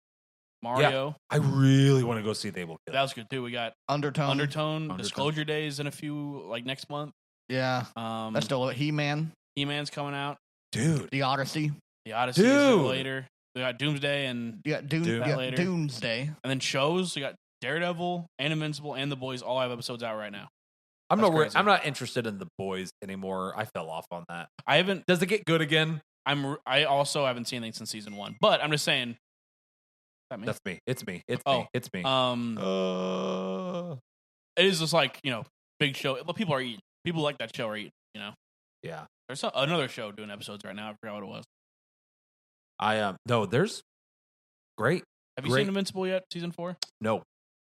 Mario. I really want to go see They Will Kill. That was good too. We got Undertone. Undertone. Disclosure Days in a few, like next month. Yeah, that's still He-Man, He-Man's coming out. Dude. The Odyssey. The Odyssey is a little Dude. later. We got Doomsday and Yeah, Doom- yeah, later. Doomsday. then shows. We got Daredevil and Invincible and The Boys all have episodes out right now. I'm That's not. crazy. I'm not interested in The Boys anymore. I fell off on that. I haven't. Does it get good again? I also haven't seen anything since season 1. But I'm just saying. Is that me? That's me. It's me. It's Oh, me. It's me. It is just like big show. But people are eating. People like that show are eating. Yeah. There's another show doing episodes right now. I forgot what it was. No, there's great. Have you Great. seen Invincible yet? Season 4? No,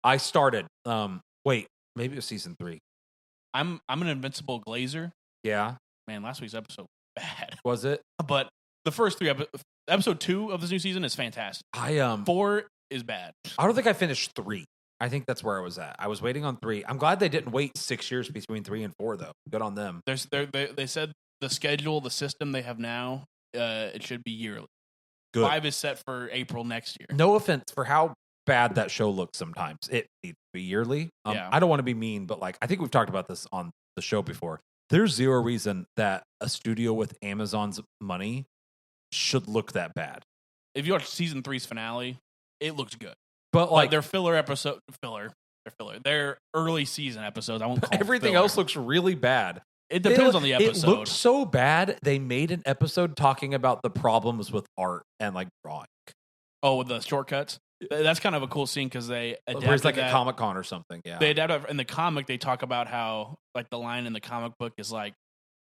I started. Wait, maybe it was season 3. I'm an Invincible glazer. Yeah, Man, last week's episode was bad. was it? But the first 3 episode 2 of this new season is fantastic. 4 is bad. I don't think I finished 3. I think that's where I was at. I was waiting on 3. I'm glad they didn't wait 6 years between 3 and 4, though. Good on them. They said the schedule, the system they have now, it should be yearly. Good. 5 is set for April next year. No offense for how bad that show looks sometimes. It needs to be yearly. Yeah. I don't want to be mean, but like I think we've talked about this on the show before. There's zero reason that a studio with Amazon's money should look that bad. If you watch season 3's finale, it looks good. But like their their early season episodes, I won't call everything filler. else looks really bad. It depends on the episode. It looked so bad. They made an episode talking about the problems with art and like drawing. Oh, with the shortcuts. That's kind of a cool scene because they adapted Where it's like that. a Comic-Con or something. Yeah. They adapted in the comic. They talk about how like the line in the comic book is like,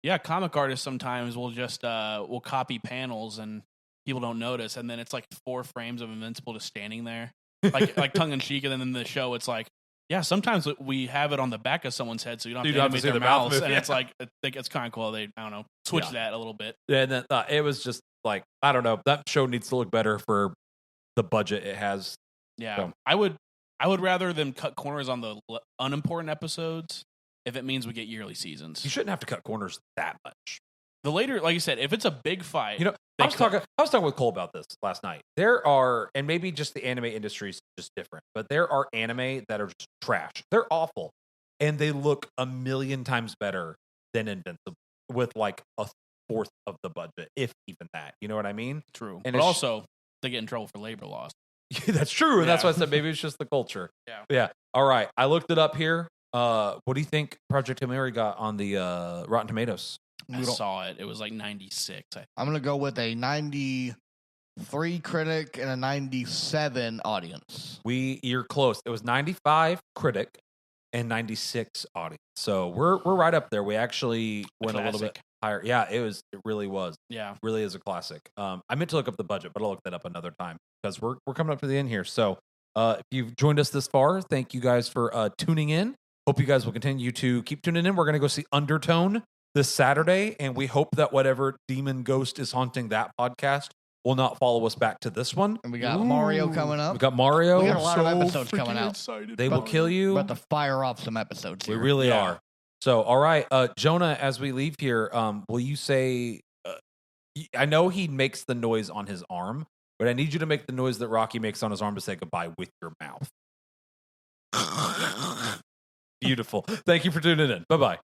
yeah, comic artists sometimes will just will copy panels and people don't notice, and then it's like 4 frames of Invincible just standing there, like tongue in cheek, and then in the show it's like, yeah, sometimes we have it on the back of someone's head so you don't have to see animate the their mouth mouths, move, and yeah. it's like I think it's kind of cool. They switch Yeah. that a little bit. Yeah, and then it was just like I don't know. That show needs to look better for the budget it has. Yeah, So. I would rather them cut corners on the unimportant episodes if it means we get yearly seasons. You shouldn't have to cut corners that much. The later, like you said, if it's a big fight, You know, I was talking with Cole about this last night. There are, and maybe just the anime industry is just different, but there are anime that are just trash. They're awful, and they look a million times better than Invincible with like a fourth of the budget, if even that. You know what I mean? true, and but it's- also they get in trouble for labor laws. That's true, and that's Yeah. why I said maybe it's just the culture. Yeah. Yeah. All right. I looked it up here. What do you think Project Hail Mary got on the Rotten Tomatoes? I saw it. It was like 96. I'm going to go with a 93 critic and a 97 audience. You're close. It was 95 critic and 96 audience. So we're right up there. We actually went a little bit classic. higher. Yeah, it really was. Yeah. Really is a classic. I meant to look up the budget, but I'll look that up another time because we're coming up to the end here. So if you've joined us this far, thank you guys for tuning in. Hope you guys will continue to keep tuning in. We're going to go see Undertone this Saturday, and we hope that whatever demon ghost is haunting that podcast will not follow us back to this one. And we got Mario coming up. We got Mario. We got a lot of So episodes coming freaking out. excited They will about kill you. We're about to fire off some episodes We here. really Yeah. are. So, all right, Jonah, as we leave here, will you say, I know he makes the noise on his arm, but I need you to make the noise that Rocky makes on his arm to say goodbye with your mouth. Beautiful. Thank you for tuning in. Bye-bye.